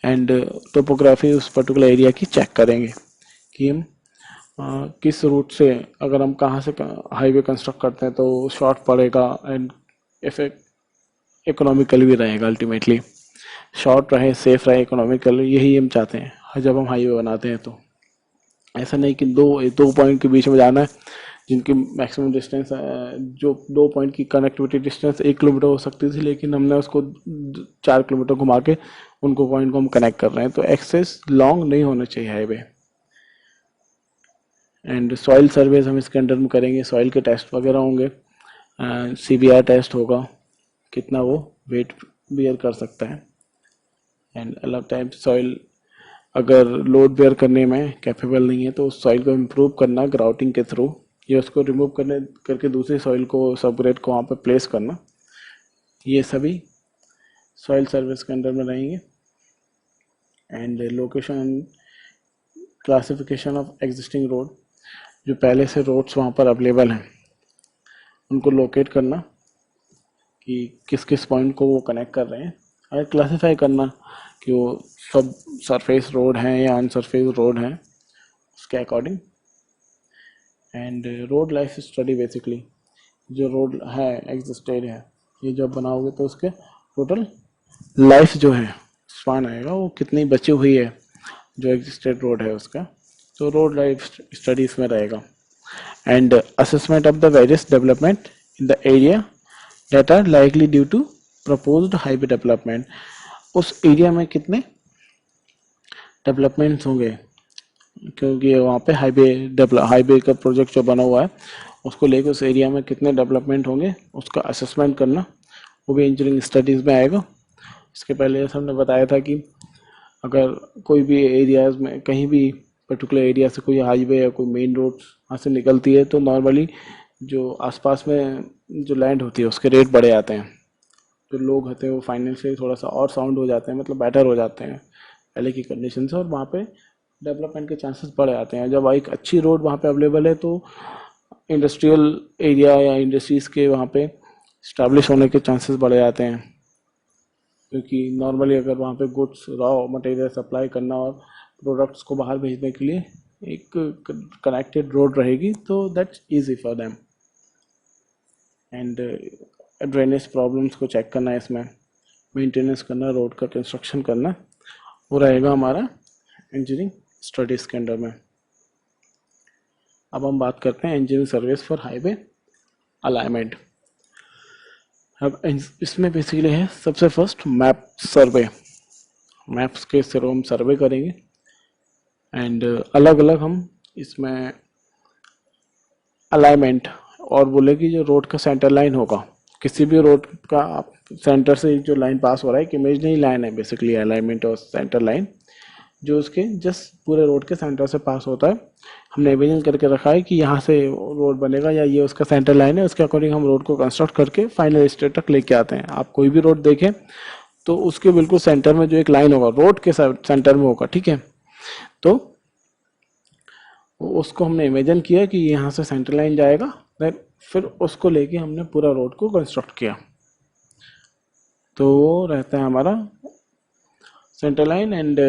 एंड टोपोग्राफी उस पर्टिकुलर एरिया की चेक करेंगे कि हम किस रूट से, अगर हम कहाँ से हाईवे कंस्ट्रक्ट करते हैं तो शॉर्ट पड़ेगा एंड इफेक्ट इकोनॉमिकल भी रहेगा, अल्टीमेटली शॉर्ट रहे, सेफ रहे, इकोनॉमिकल, यही हम चाहते हैं जब हम हाईवे बनाते हैं। तो ऐसा नहीं कि दो दो पॉइंट के बीच में जाना है जिनकी मैक्सिमम डिस्टेंस, जो दो पॉइंट की कनेक्टिविटी डिस्टेंस 1 किलोमीटर हो सकती थी लेकिन हमने उसको 4 किलोमीटर घुमा के उनको पॉइंट को हम कनेक्ट कर रहे हैं, तो एक्सेस लॉन्ग नहीं होना चाहिए हाईवे। एंड सॉइल सर्वेज हम इसके अंडर में करेंगे, सॉइल के टेस्ट वगैरह होंगे, सीबीआर टेस्ट होगा, कितना वो वेट बियर कर सकता है, एंड अलग टाइप सॉइल अगर लोड बेयर करने में कैपेबल नहीं है तो उस सॉइल को इम्प्रूव करना ग्राउटिंग के थ्रू, या उसको रिमूव करने करके दूसरी सॉइल को सबग्रेड को वहाँ पे प्लेस करना, ये सभी सॉइल सर्विस के अंडर में रहेंगे। And location classification of existing road, जो पहले से रोड्स वहाँ पर अवेलेबल हैं उनको लोकेट करना कि किस किस पॉइंट को वो कनेक्ट कर रहे हैं, और क्लासीफाई करना कि वो सब सरफेस रोड हैं या अनसरफेस रोड हैं उसके according. And road life study, basically जो रोड है एग्जिस्टेड है, ये जब बनाओगे तो उसके टोटल लाइफ जो है स्पान आएगा, वो कितनी बची हुई है जो एग्जिस्टेड रोड है उसका, तो रोड लाइफ स्टडी इसमें रहेगा। And assessment of the various development in the area that are likely due to proposed highway development, उस एरिया में कितने डेवलपमेंट्स होंगे, क्योंकि वहाँ पे हाईवे का प्रोजेक्ट जो बना हुआ है उसको लेकर उस एरिया में कितने डेवलपमेंट होंगे उसका असेसमेंट करना, वो भी इंजीनियरिंग स्टडीज़ में आएगा। इसके पहले जैसे हमने बताया था कि अगर कोई भी एरियाज में कहीं भी पर्टिकुलर एरिया से कोई हाईवे या कोई मेन रोड वहाँ से निकलती है तो नॉर्मली जो आसपास में जो लैंड होती है उसके रेट बढ़े जाते हैं, जो लोग होते हैं वो फाइनेंशियली थोड़ा सा और साउंड हो जाते हैं, मतलब बेटर हो जाते हैं पहले की कंडीशन से, और वहाँ पे डेवलपमेंट के चांसेस बढ़ जाते हैं। जब एक अच्छी रोड वहाँ पे अवेलेबल है तो इंडस्ट्रियल एरिया या इंडस्ट्रीज़ के वहाँ पे इस्टेब्लिश होने के चांसेस बढ़ जाते हैं, क्योंकि नॉर्मली अगर वहाँ पे गुड्स रॉ मटेरियल सप्लाई करना और प्रोडक्ट्स को बाहर भेजने के लिए एक कनेक्टेड रोड रहेगी तो that's easy for them. And drainage problems को चेक करना है इसमें, मेंटेनेंस करना, रोड का कंस्ट्रक्शन करना, वो रहेगा हमारा इंजीनियरिंग स्टडीज़ के अंडर में। अब हम बात करते हैं engineering service for highway alignment. अब इसमें बेसिकली है सबसे फर्स्ट मैप सर्वे। मैप्स के थ्रू हम सर्वे करेंगे एंड अलग अलग हम इसमें अलाइनमेंट और बोले कि जो रोड का सेंटर लाइन होगा, किसी भी रोड का सेंटर से जो लाइन पास हो रहा है, एक इमेजिनरी लाइन है बेसिकली अलाइनमेंट और सेंटर लाइन, जो उसके जस्ट पूरे रोड के सेंटर से पास होता है। हमने इमेजिन करके रखा है कि यहाँ से रोड बनेगा या ये उसका सेंटर लाइन है, उसके अकॉर्डिंग हम रोड को कंस्ट्रक्ट करके फाइनल स्टेज तक लेके आते हैं। आप कोई भी रोड देखें तो उसके बिल्कुल सेंटर में जो एक लाइन होगा रोड के सेंटर में होगा, ठीक है। तो उसको हमने इमेजिन किया कि यहाँ से सेंटर लाइन जाएगा, देन फिर उसको लेके हमने पूरा रोड को कंस्ट्रक्ट किया। तो वो रहता है हमारा सेंटर लाइन एंड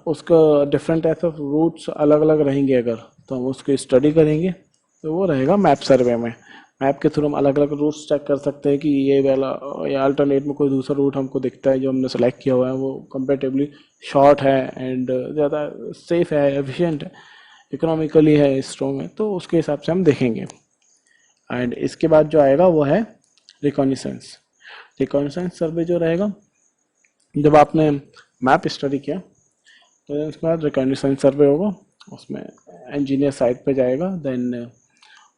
उसका डिफरेंट टाइप्स ऑफ रूट्स अलग अलग रहेंगे, अगर तो हम उसकी स्टडी करेंगे तो वो रहेगा मैप सर्वे में। मैप के थ्रू हम अलग अलग रूट्स चेक कर सकते हैं कि ये वाला या अल्टरनेट में कोई दूसरा रूट हमको दिखता है जो हमने सेलेक्ट किया हुआ है वो कंपेरेटिवली शॉर्ट है एंड ज़्यादा सेफ है, एफिशिएंट है, इकोनॉमिकली है, स्ट्रॉन्ग है, तो उसके हिसाब से हम देखेंगे। एंड इसके बाद जो आएगा वो है रिकॉग्निसेंस। रिकॉग्निसेंस सर्वे जो रहेगा, जब आपने मैप स्टडी किया तो उसके बाद रिकॉग्निसेंस सर्वे होगा, उसमें इंजीनियर साइट पे जाएगा, देन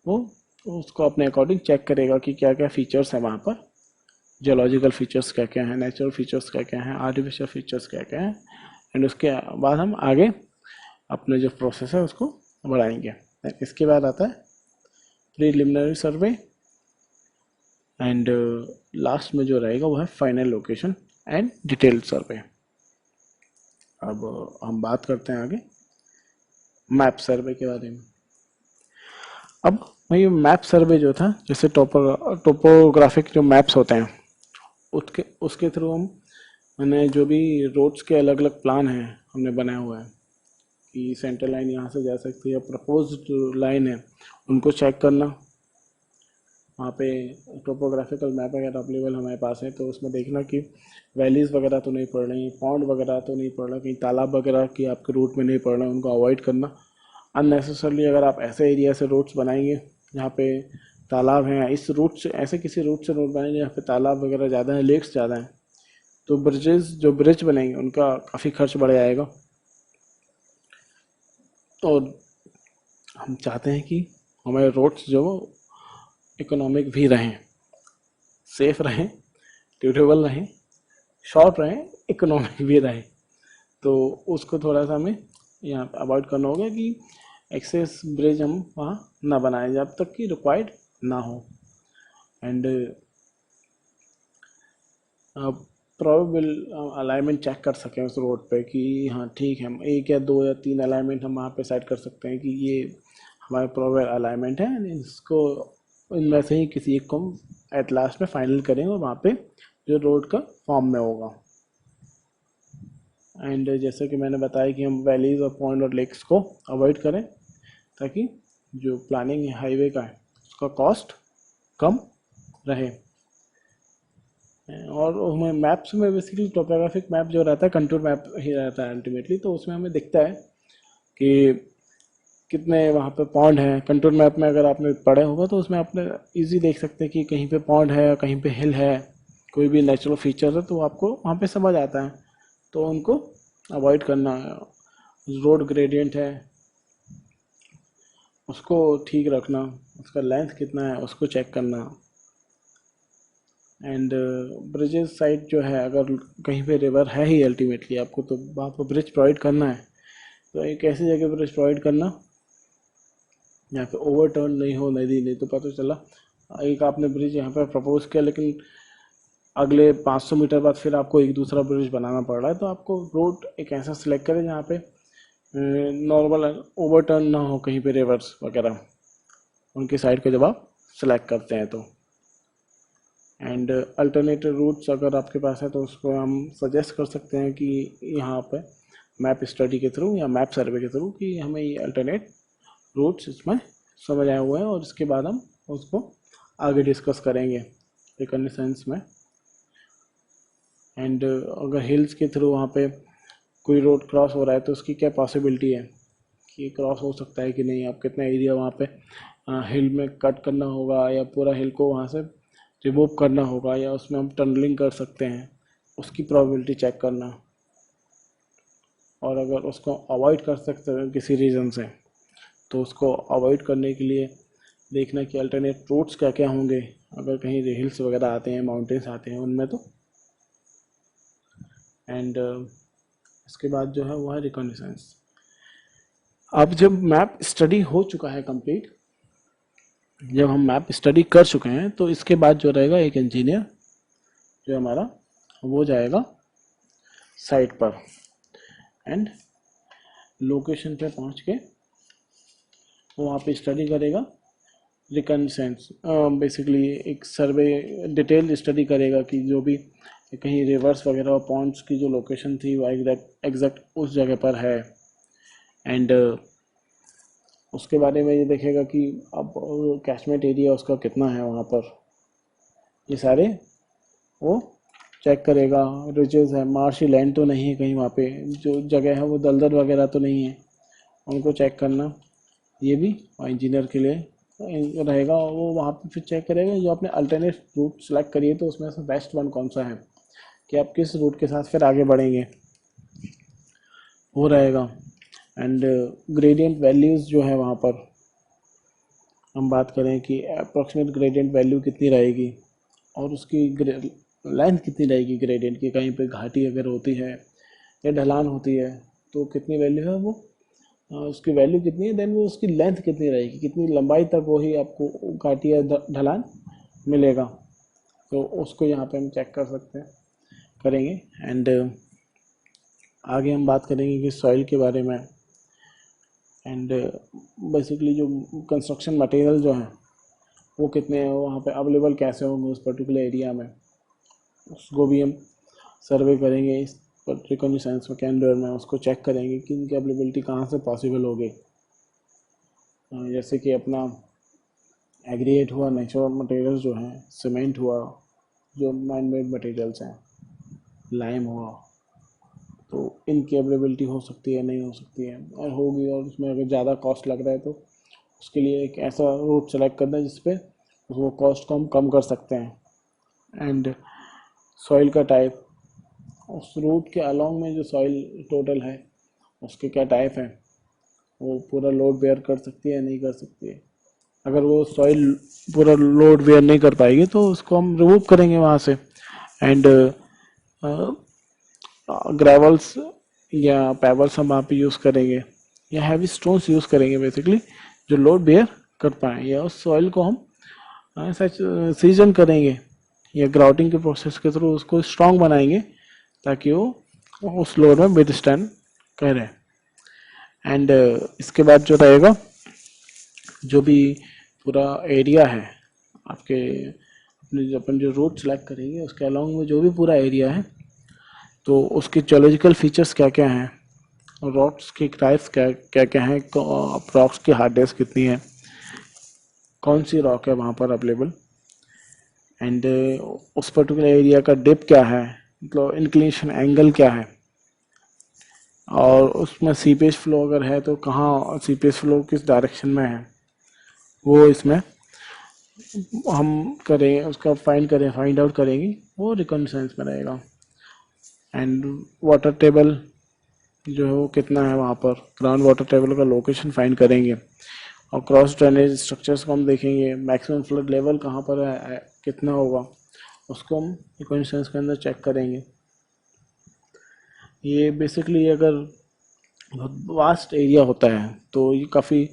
वो उसको अपने अकॉर्डिंग चेक करेगा कि क्या क्या फीचर्स हैं वहाँ पर, जियोलॉजिकल फीचर्स क्या क्या हैं, नेचुरल फीचर्स क्या क्या हैं, आर्टिफिशियल फीचर्स क्या क्या हैं, एंड उसके बाद हम आगे अपने जो प्रोसेस है उसको बढ़ाएंगे। इसके बाद आता है प्रीलिमिनरी सर्वे एंड लास्ट में जो रहेगा वो है फाइनल लोकेशन एंड डिटेल्ड सर्वे। अब हम बात करते हैं आगे मैप सर्वे के बारे में। अब वही मैप सर्वे जो था, जैसे टोपोग्राफिक जो मैप्स होते हैं उसके थ्रू हम मैंने जो भी रोड्स के अलग अलग प्लान हैं हमने बनाया हुआ है कि सेंटर लाइन यहाँ से जा सकती है या प्रपोज्ड लाइन है, उनको चेक करना। वहाँ पे टोपोग्राफिकल मैप अगर अवेलेबल हमारे पास है तो उसमें देखना कि वैलीज़ वगैरह तो नहीं पड़ रही, पॉन्ड वगैरह तो नहीं पड़ रहा, कहीं तालाब वगैरह की आपके रूट में नहीं पड़ रहा है, उनको अवॉइड करना। अननेसेसरली अगर आप ऐसे एरिया से रोड्स बनाएंगे जहाँ पे तालाब हैं, इस रूट से ऐसे किसी रूट से रोड बनाएंगे जहाँ पे तालाब वगैरह ज़्यादा हैं, लेक्स ज़्यादा हैं, तो जो ब्रिज बनेंगे उनका काफ़ी खर्च बढ़ जाएगा। और हम चाहते हैं कि हमारे रोड्स जो इकोनॉमिक भी रहें, सेफ रहें, ड्यूरेबल रहें, शॉर्ट रहें, इकोनॉमिक भी रहें। तो उसको थोड़ा सा हमें यहाँ पे अवॉइड करना होगा कि एक्सेस ब्रिज हम वहाँ ना बनाएं जब तक कि रिक्वायर्ड ना हो। एंड प्रोबेबल अलाइनमेंट चेक कर सकें उस रोड पे कि हाँ ठीक है, हम 1 या 2 या 3 अलाइनमेंट हम वहाँ पे सेट कर सकते हैं कि ये हमारे प्रोबेबल अलाइनमेंट है, इसको इनमें से ही किसी एक को हम एट लास्ट में फाइनल करेंगे और वहाँ पे जो रोड का फॉर्म में होगा। एंड जैसे कि मैंने बताया कि हम वैलीज और पॉइंट और लेक्स को अवॉइड करें ताकि जो प्लानिंग है हाईवे का है उसका कॉस्ट कम रहे। और हमें मैप्स में बेसिकली टोपोग्राफिक मैप जो रहता है कंटूर मैप ही रहता है अल्टीमेटली, तो उसमें हमें दिखता है कि कितने वहाँ पे पॉन्ड हैं। कंटूर मैप में अगर आपने पढ़े होगा तो उसमें आपने इजी देख सकते हैं कि कहीं पे पॉन्ड है, कहीं पे हिल है, कोई भी नेचुरल फीचर है, तो आपको वहाँ पे समझ आता है। तो उनको अवॉइड करना, रोड ग्रेडियंट है उसको ठीक रखना, उसका लेंथ कितना है उसको चेक करना। एंड ब्रिजेस साइड जो है, अगर कहीं पे रिवर है ही अल्टीमेटली आपको तो वहाँ पर ब्रिज प्रोवाइड करना है, तो एक ऐसी जगह ब्रिज प्रोवाइड करना यहाँ पे ओवरटर्न नहीं हो नदी, नहीं तो पता चला एक आपने ब्रिज यहाँ पर प्रपोज किया लेकिन अगले 500 मीटर बाद फिर आपको एक दूसरा ब्रिज बनाना पड़ रहा है। तो आपको रोड एक ऐसा सिलेक्ट करें जहाँ पे नॉर्मल ओवरटर्न ना हो, कहीं पे रिवर्स वगैरह उनकी साइड को जब आप सेलेक्ट करते हैं तो। एंड अल्टरनेटिव रूट्स अगर आपके पास है तो उसको हम सजेस्ट कर सकते हैं कि यहाँ पे मैप स्टडी के थ्रू या मैप सर्वे के थ्रू कि हमें ये अल्टरनेट रूट्स इसमें समझ आए हुए हैं, और इसके बाद हम उसको आगे डिस्कस करेंगे रिकॉग्निसेंस में। एंड अगर हिल्स के थ्रू वहाँ पे कोई रोड क्रॉस हो रहा है तो उसकी क्या पॉसिबिलिटी है कि क्रॉस हो सकता है कि नहीं, आप कितना एरिया वहाँ पे हिल में कट करना होगा या पूरा हिल को वहाँ से रिमूव करना होगा, या उसमें हम टनलिंग कर सकते हैं, उसकी प्रोबेबिलिटी चेक करना। और अगर उसको अवॉइड कर सकते हैं किसी रीज़न से, तो उसको अवॉइड करने के लिए देखना कि अल्टरनेट रूट्स क्या क्या होंगे, अगर कहीं हिल्स वगैरह आते हैं, माउंटेन्स आते हैं उनमें तो। एंड इसके बाद जो है वो है रिकॉग्निसेंस। अब जब मैप स्टडी हो चुका है कंप्लीट, जब हम मैप स्टडी कर चुके हैं, तो इसके बाद जो रहेगा एक इंजीनियर जो हमारा वो जाएगा साइट पर एंड लोकेशन पे पहुंच के वो वहाँ पे स्टडी करेगा रिकॉग्निसेंस, बेसिकली एक सर्वे डिटेल स्टडी करेगा कि जो भी कहीं रिवर्स वगैरह और पॉन्ड्स की जो लोकेशन थी वो एग्जैक्ट उस जगह पर है। एंड उसके बारे में ये देखेगा कि अब कैचमेंट एरिया उसका कितना है वहाँ पर, ये सारे वो चेक करेगा। रिजेस है, मार्शी लैंड तो नहीं है कहीं वहाँ पे, जो जगह है वो दलदल वगैरह तो नहीं है, उनको चेक करना ये भी इंजीनियर के लिए रहेगा। वो वहाँ पे फिर चेक करेगा जो आपने अल्टरनेट रूट सेलेक्ट करिए तो उसमें से बेस्ट वन कौन सा है, कि आप किस रूट के साथ फिर आगे बढ़ेंगे, वो रहेगा। एंड ग्रेडियंट वैल्यूज़ जो है वहाँ पर हम बात करें कि अप्रॉक्सीमेट ग्रेडियंट वैल्यू कितनी रहेगी और उसकी लेंथ कितनी रहेगी ग्रेडियंट की, कहीं पे घाटी अगर होती है या ढलान होती है तो कितनी वैल्यू है वो, उसकी वैल्यू कितनी है, देन वो उसकी लेंथ कितनी रहेगी, कितनी लंबाई तक वही आपको घाटी या ढलान मिलेगा, तो उसको यहाँ पे हम चेक कर सकते हैं, करेंगे। एंड आगे हम बात करेंगे कि सॉइल के बारे में। एंड बेसिकली जो कंस्ट्रक्शन मटेरियल जो हैं वो कितने हैं, वहाँ पे अवेलेबल कैसे होंगे उस पर्टिकुलर एरिया में, उसको भी हम सर्वे करेंगे इस रिकॉग्निसेंस में कैंडर में, उसको चेक करेंगे कि इनकी अवेलेबिलिटी कहाँ से पॉसिबल होगी। जैसे कि अपना एग्रीगेट हुआ, नेचुरल मटेरियल्स जो हैं, सीमेंट हुआ, जो मैन मेड मटेरियल्स हैं, लाइम हुआ, तो इनकी अवेलेबिलिटी हो सकती है नहीं हो सकती है, और होगी, और उसमें अगर ज़्यादा कॉस्ट लग रहा है तो उसके लिए एक ऐसा रूट सेलेक्ट करना है जिसपे वो कॉस्ट को हम कम कर सकते हैं। एंड सॉइल का टाइप, उस रूट के अलॉन्ग में जो सॉइल टोटल है उसके क्या टाइप है, वो पूरा लोड बेयर कर सकती है या नहीं कर सकती है। अगर वो सॉइल पूरा लोड बेयर नहीं कर पाएगी तो उसको हम रिमूव करेंगे वहाँ से। एंड ग्रेवल्स या पेबल्स हम वहाँ पे यूज़ करेंगे या हैवी स्टोन्स यूज़ करेंगे बेसिकली, जो लोड बेयर कर पाएँ, या उस सॉइल को हम सच सीजन करेंगे या ग्राउटिंग के प्रोसेस के थ्रू उसको स्ट्रॉन्ग बनाएंगे ताकि वो उस लोड में विदस्टैंड करे। एंड इसके बाद जो रहेगा, जो भी पूरा एरिया है आपके, अपने अपन जो रूट सेलेक्ट करेंगे उसके अलॉन्ग में जो भी पूरा एरिया है, तो उसके जियोलॉजिकल फीचर्स क्या क्या हैं, रॉक्स की टाइप्स क्या क्या क्या हैं, रॉक्स की हार्डनेस कितनी है, कौन सी रॉक है वहाँ पर अवेलेबल, एंड उस पर्टिकुलर एरिया का डिप क्या है, मतलब इंक्लिनेशन एंगल क्या है, और उसमें सीपेज फ्लो अगर है तो कहाँ सीपेज फ्लो किस डायरेक्शन में है, वो इसमें हम करें, उसका फाइंड आउट करेंगे, वो रिकॉग्निसेंस में रहेगा। एंड वाटर टेबल जो है वो कितना है वहाँ पर, ग्राउंड वाटर टेबल का लोकेशन फाइंड करेंगे, और क्रॉस ड्रेनेज स्ट्रक्चर्स को हम देखेंगे, मैक्सिमम फ्लड लेवल कहाँ पर है कितना होगा, उसको हम रिकॉग्निसेंस के अंदर चेक करेंगे। ये बेसिकली अगर बहुत वास्ट एरिया होता है तो ये काफ़ी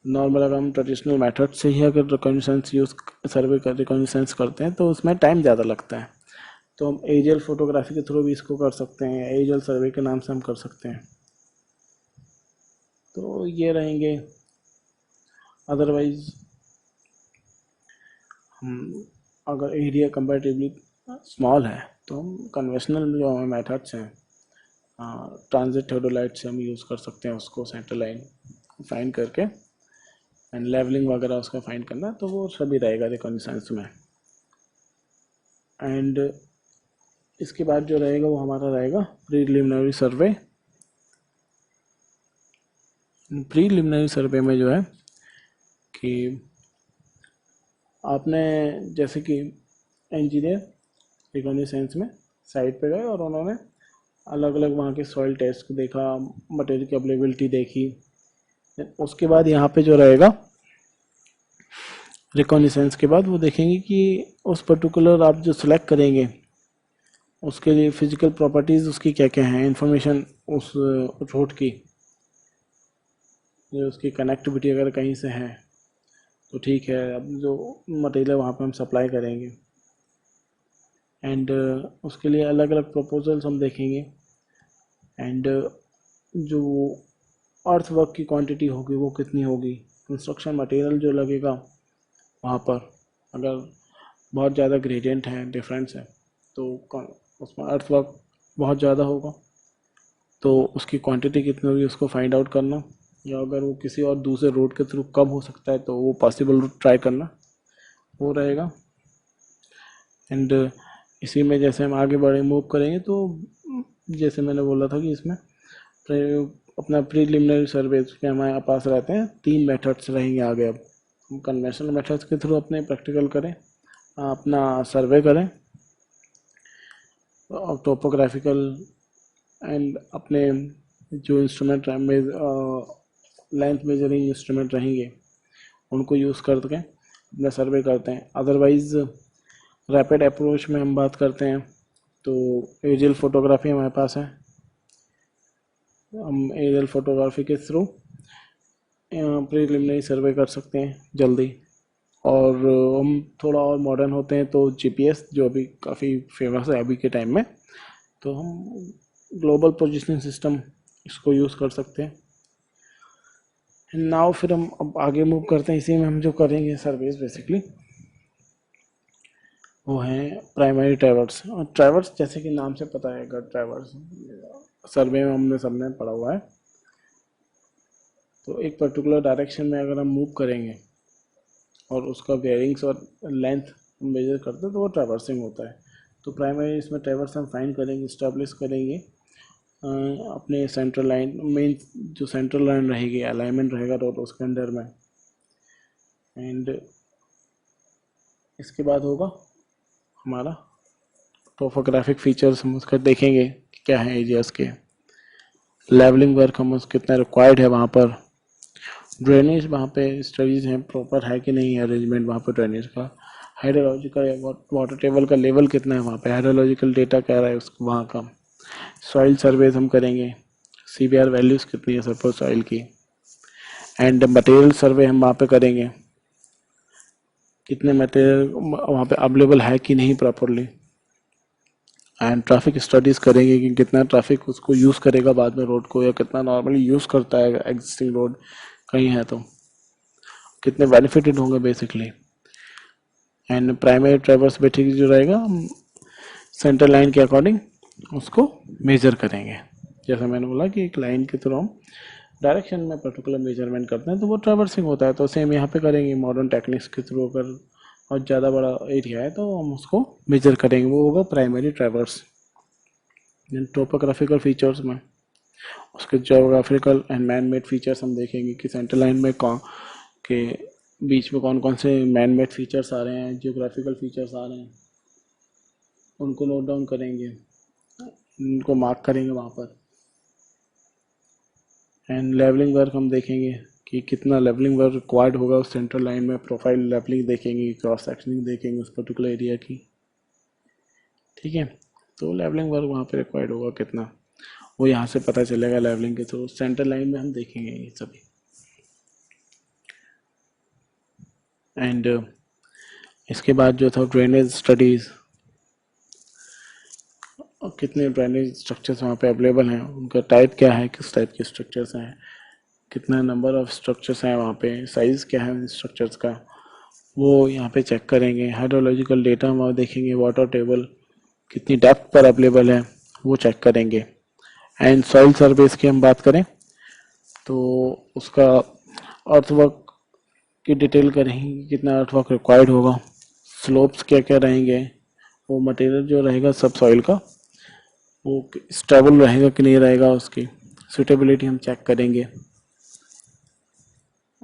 नॉर्मल, अगर हम ट्रेडिशनल मेथड से ही अगर रिकॉग्निसेंस यूज़ सर्वे कर रिकॉग्निसेंस करते हैं तो उसमें टाइम ज़्यादा लगता है, तो हम एरियल फोटोग्राफी के थ्रू भी इसको कर सकते हैं, एरियल सर्वे के नाम से हम कर सकते हैं। तो ये रहेंगे। अदरवाइज हम अगर एरिया कंपैरेटिवली स्मॉल है तो हम कन्वेंशनल जो मेथड्स हैं, ट्रांजिट थेओडोलाइट से हम यूज़ कर सकते हैं, उसको सेंटर लाइन फाइंड करके एंड लेवलिंग वगैरह उसका फाइंड करना, तो वो सभी रहेगा रिकॉग्निसेंस में। एंड इसके बाद जो रहेगा वो हमारा रहेगा प्रीलिमिनरी सर्वे। प्रीलिमिनरी सर्वे में जो है कि आपने जैसे कि इंजीनियर रिकॉग्निसेंस में साइट पे गए और उन्होंने अलग अलग वहाँ के सॉइल टेस्ट को देखा, मटेरियल की अवेलेबिलिटी देखी। उसके बाद यहाँ पे जो रहेगा रिकॉग्निसेंस के बाद वो देखेंगे कि उस पर्टिकुलर आप जो सिलेक्ट करेंगे उसके लिए फिजिकल प्रॉपर्टीज़ उसकी क्या क्या हैं, इंफॉर्मेशन उस रोड की, जो उसकी कनेक्टिविटी अगर कहीं से है तो ठीक है। अब जो मटेरियल वहाँ पे हम सप्लाई करेंगे एंड उसके लिए अलग अलग प्रपोजल्स हम देखेंगे एंड जो अर्थ वर्क की क्वांटिटी होगी वो कितनी होगी, कंस्ट्रक्शन मटेरियल जो लगेगा वहाँ पर अगर बहुत ज़्यादा ग्रेडियंट है, डिफरेंस है, तो उसमें अर्थ वर्क बहुत ज़्यादा होगा तो उसकी क्वांटिटी कितनी होगी उसको फाइंड आउट करना, या अगर वो किसी और दूसरे रोड के थ्रू कब हो सकता है तो वो पॉसिबल रूट ट्राई करना वो रहेगा। एंड इसी में जैसे हम आगे बढ़े मूव करेंगे तो जैसे मैंने बोला था कि इसमें अपना प्रीलिमिनरी सर्वे के हमारे पास रहते हैं 3 मेथड्स रहेंगे आगे। अब हम कन्वेंशनल मेथड्स के थ्रू अपने प्रैक्टिकल करें, अपना सर्वे करें और टोपोग्राफिकल एंड अपने जो इंस्ट्रूमेंट लेंथ मेजरिंग इंस्ट्रूमेंट रहेंगे उनको यूज़ करके अपना सर्वे करते हैं। अदरवाइज़ रैपिड अप्रोच में हम बात करते हैं तो एरियल फोटोग्राफी हमारे पास है, हम एरियल फोटोग्राफी के थ्रू प्रीलिमिनरी सर्वे कर सकते हैं जल्दी। और हम थोड़ा और मॉडर्न होते हैं तो जीपीएस जो अभी काफ़ी फेमस है अभी के टाइम में, तो हम ग्लोबल पोजीशनिंग सिस्टम इसको यूज़ कर सकते हैं। नाउ फिर हम अब आगे मूव करते हैं। इसी में हम जो करेंगे सर्वेस बेसिकली वो हैं प्राइमरी ट्रैवर्स। और ट्रैवर्स जैसे कि नाम से पता है, अगर ट्रैवर्स सर्वे में हमने सबने पढ़ा हुआ है तो एक पर्टिकुलर डायरेक्शन में अगर हम मूव करेंगे और उसका बेयरिंग्स और लेंथ मेजर करते हैं तो वो ट्रैवर्सिंग होता है। तो प्राइमरी इसमें ट्रैवर्स हम फाइंड करेंगे, इस्टेब्लिश करेंगे अपने सेंट्रल लाइन, मेन जो सेंट्रल लाइन रहेगी, अलाइनमेंट रहेगा रोड उसके अंडर में। एंड इसके बाद होगा हमारा टोपोग्राफिक फीचर्स, हम उसका देखेंगे क्या है एरियाज़ के, लेवलिंग वर्क हम कितना रिक्वायर्ड है वहाँ पर, ड्रेनेज वहाँ पे स्टडीज़ हैं प्रॉपर है कि नहीं है अरेंजमेंट वहाँ पर ड्रेनेज का, हाइड्रोलॉजिकल वाटर टेबल का लेवल कितना है वहाँ पे, हाइड्रोलॉजिकल डेटा क्या रहा है उसको वहाँ का, सॉइल सर्वेज हम करेंगे, सीबीआर वैल्यूज़ कितनी है सपोज सॉइल की, एंड मटेरियल सर्वे हम वहाँ पे करेंगे, कितने मटेरियल वहाँ पे अवेलेबल है कि नहीं प्रॉपरली, एंड ट्रैफिक स्टडीज़ करेंगे कि कितना ट्रैफिक उसको यूज़ करेगा बाद में रोड को, या कितना नॉर्मली यूज़ करता है एग्जिस्टिंग रोड कहीं है तो कितने बेनिफिटेड होंगे basically. And primary traverse basically जो रहेगा हम सेंटर लाइन के अकॉर्डिंग उसको मेजर करेंगे। जैसा मैंने बोला कि एक लाइन के थ्रू हम डायरेक्शन में पर्टिकुलर मेजरमेंट करते हैं तो वो ट्रैवर्सिंग होता है, तो सेम यहाँ पे करेंगे मॉडर्न टेक्निक्स के थ्रू। अगर और ज़्यादा बड़ा एरिया है तो हम उसको मेजर करेंगे, वो होगा प्राइमरी ट्रैवर्स। टोपोग्राफिकल फीचर्स में उसके geographical and man made features हम देखेंगे कि सेंटर लाइन में कौन के बीच में कौन कौन से मैन मेड फीचर्स आ रहे हैं, जियोग्राफिकल फीचर्स आ रहे हैं, उनको नोट डाउन करेंगे, उनको मार्क करेंगे वहाँ पर। एंड लेवलिंग वर्क हम देखेंगे कि कितना लेवलिंग वर्क रिक्वायर्ड होगा उस सेंट्रल लाइन में, प्रोफाइल लेवलिंग देखेंगे, क्रॉस सेक्शनिंग देखेंगे उस पर्टिकुलर एरिया की, ठीक है। तो लेवलिंग वर्क वहाँ पे रिक्वायर्ड होगा कितना, वो यहाँ से पता चलेगा लेवलिंग के थ्रू। सेंट्रल लाइन में हम देखेंगे ये सभी। एंड इसके बाद जो था ड्रेनेज स्टडीज़, कितने ड्रेनेज स्ट्रक्चर्स वहाँ पे अवेलेबल हैं, उनका टाइप क्या है, किस टाइप के स्ट्रक्चर्स हैं, कितना नंबर ऑफ स्ट्रक्चर्स हैं वहाँ पे, साइज़ क्या है स्ट्रक्चर्स का, वो यहाँ पे चेक करेंगे। हाइड्रोलॉजिकल डेटा हम देखेंगे, वाटर टेबल कितनी डेप्थ पर अवेलेबल है वो चेक करेंगे। एंड सॉइल सर्वेस की हम बात करें तो उसका अर्थवर्क की डिटेल करेंगे, कितना अर्थवर्क रिक्वायर्ड होगा, स्लोप्स क्या क्या रहेंगे, वो मटेरियल जो रहेगा सब सॉइल का वो स्टेबल रहेगा कि नहीं रहेगा, उसकी सुटेबिलिटी हम चेक करेंगे।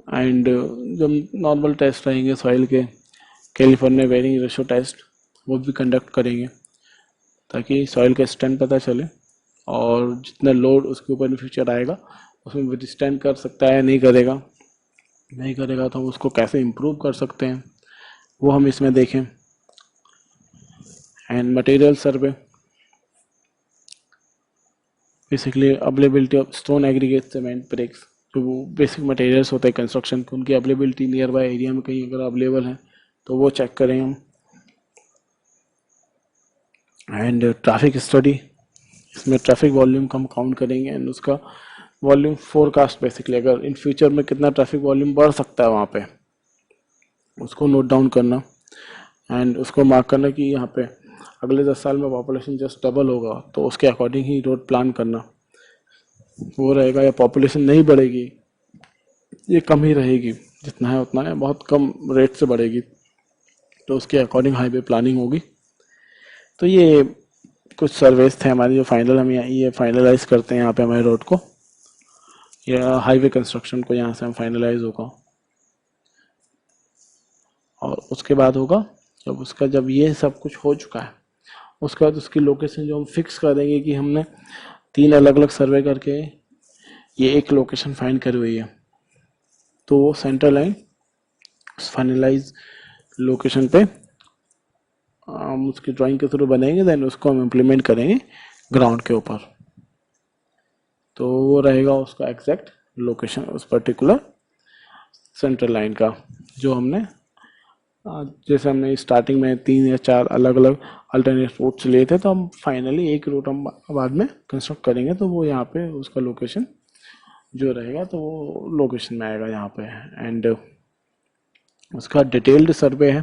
एंड जब नॉर्मल टेस्ट रहेंगे सॉइल के, कैलिफोर्निया बेयरिंग रेशो टेस्ट, वो भी कंडक्ट करेंगे ताकि सॉइल का स्ट्रेंथ पता चले और जितना लोड उसके ऊपर इन फ्यूचर आएगा उसमें विथस्टैंड कर सकता है, नहीं करेगा तो हम उसको कैसे इम्प्रूव कर सकते हैं वो हम इसमें देखें। And material survey, basically availability of stone, aggregate, cement, bricks, जो वो बेसिक मटेरियल्स होते हैं कंस्ट्रक्शन के, उनकी अवेलेबिलिटी नियर बाय एरिया में कहीं अगर अवेलेबल है तो वो चेक करें हम। एंड ट्रैफिक स्टडी, इसमें ट्रैफिक वॉल्यूम का हम काउंट करेंगे एंड उसका वॉल्यूम फोरकास्ट, बेसिकली अगर इन फ्यूचर में कितना ट्रैफिक वॉल्यूम बढ़ सकता है वहाँ पे उसको नोट डाउन करना एंड उसको मार्क करना कि यहाँ पे अगले 10 साल में पॉपुलेशन जस्ट डबल होगा तो उसके अकॉर्डिंग ही रोड प्लान करना वो रहेगा, या पॉपुलेशन नहीं बढ़ेगी, ये कम ही रहेगी, जितना है उतना है, बहुत कम रेट से बढ़ेगी तो उसके अकॉर्डिंग हाईवे प्लानिंग होगी। तो ये कुछ सर्वेस थे हमारे जो फाइनल हम ये फाइनलाइज करते हैं यहाँ पे हमारे रोड को या हाईवे कंस्ट्रक्शन को, यहाँ से हम फाइनलाइज होगा और उसके बाद होगा जब ये सब कुछ हो चुका है उसके बाद उसकी लोकेशन जो हम फिक्स कर देंगे कि हमने 3 अलग अलग सर्वे करके ये एक लोकेशन फाइंड करी हुई है तो वो सेंटर लाइन उस फाइनलाइज लोकेशन पे हम उसकी ड्राइंग के थ्रू बनाएंगे, देन उसको हम इम्प्लीमेंट करेंगे ग्राउंड के ऊपर। तो वो रहेगा उसका एग्जैक्ट लोकेशन उस पर्टिकुलर सेंटर लाइन का, जो हमने जैसे हमने स्टार्टिंग में 3 या 4 अलग अलग अल्टरनेट रूट्स लिए थे तो हम फाइनली एक रूट हम बाद में कंस्ट्रक्ट करेंगे तो वो यहाँ पे उसका लोकेशन जो रहेगा तो वो लोकेशन में आएगा यहाँ पे। एंड उसका डिटेल्ड सर्वे है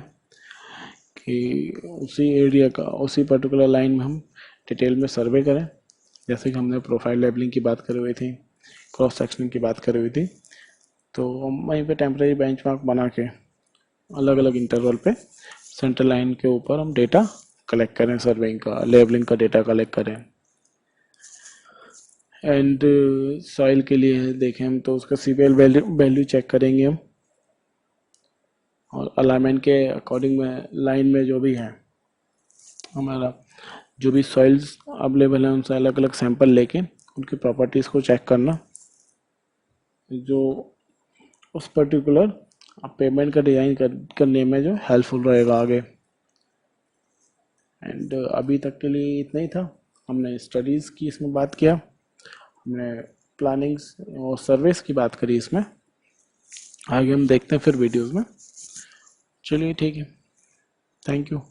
कि उसी एरिया का उसी पर्टिकुलर लाइन में हम डिटेल में सर्वे करें, जैसे कि हमने प्रोफाइल लेबलिंग की बात करी हुई थी, क्रॉस सेक्शनिंग की बात करी हुई थी, तो हम वहीं पे टेम्परेरी बेंचमार्क बना के अलग अलग इंटरवल पे सेंटर लाइन के ऊपर हम डेटा कलेक्ट करें, सर्वेइंग का, लेबलिंग का डेटा कलेक्ट करें। एंड सॉइल के लिए देखें हम तो उसका सीपीएल वैल्यू चेक करेंगे हम, और अलाइनमेंट के अकॉर्डिंग में लाइन में जो भी है हमारा जो भी सॉइल्स अवेलेबल है उनसे अलग अलग सैंपल लेके उनकी प्रॉपर्टीज़ को चेक करना, जो उस पर्टिकुलर पेमेंट का डिज़ाइन करने में जो हेल्पफुल रहेगा आगे। एंड अभी तक के लिए इतना ही था, हमने स्टडीज़ की इसमें बात किया, हमने प्लानिंग्स और सर्वेस की बात करी इसमें, आगे हम देखते हैं फिर वीडियोज़ में। चलिए ठीक है, थैंक यू।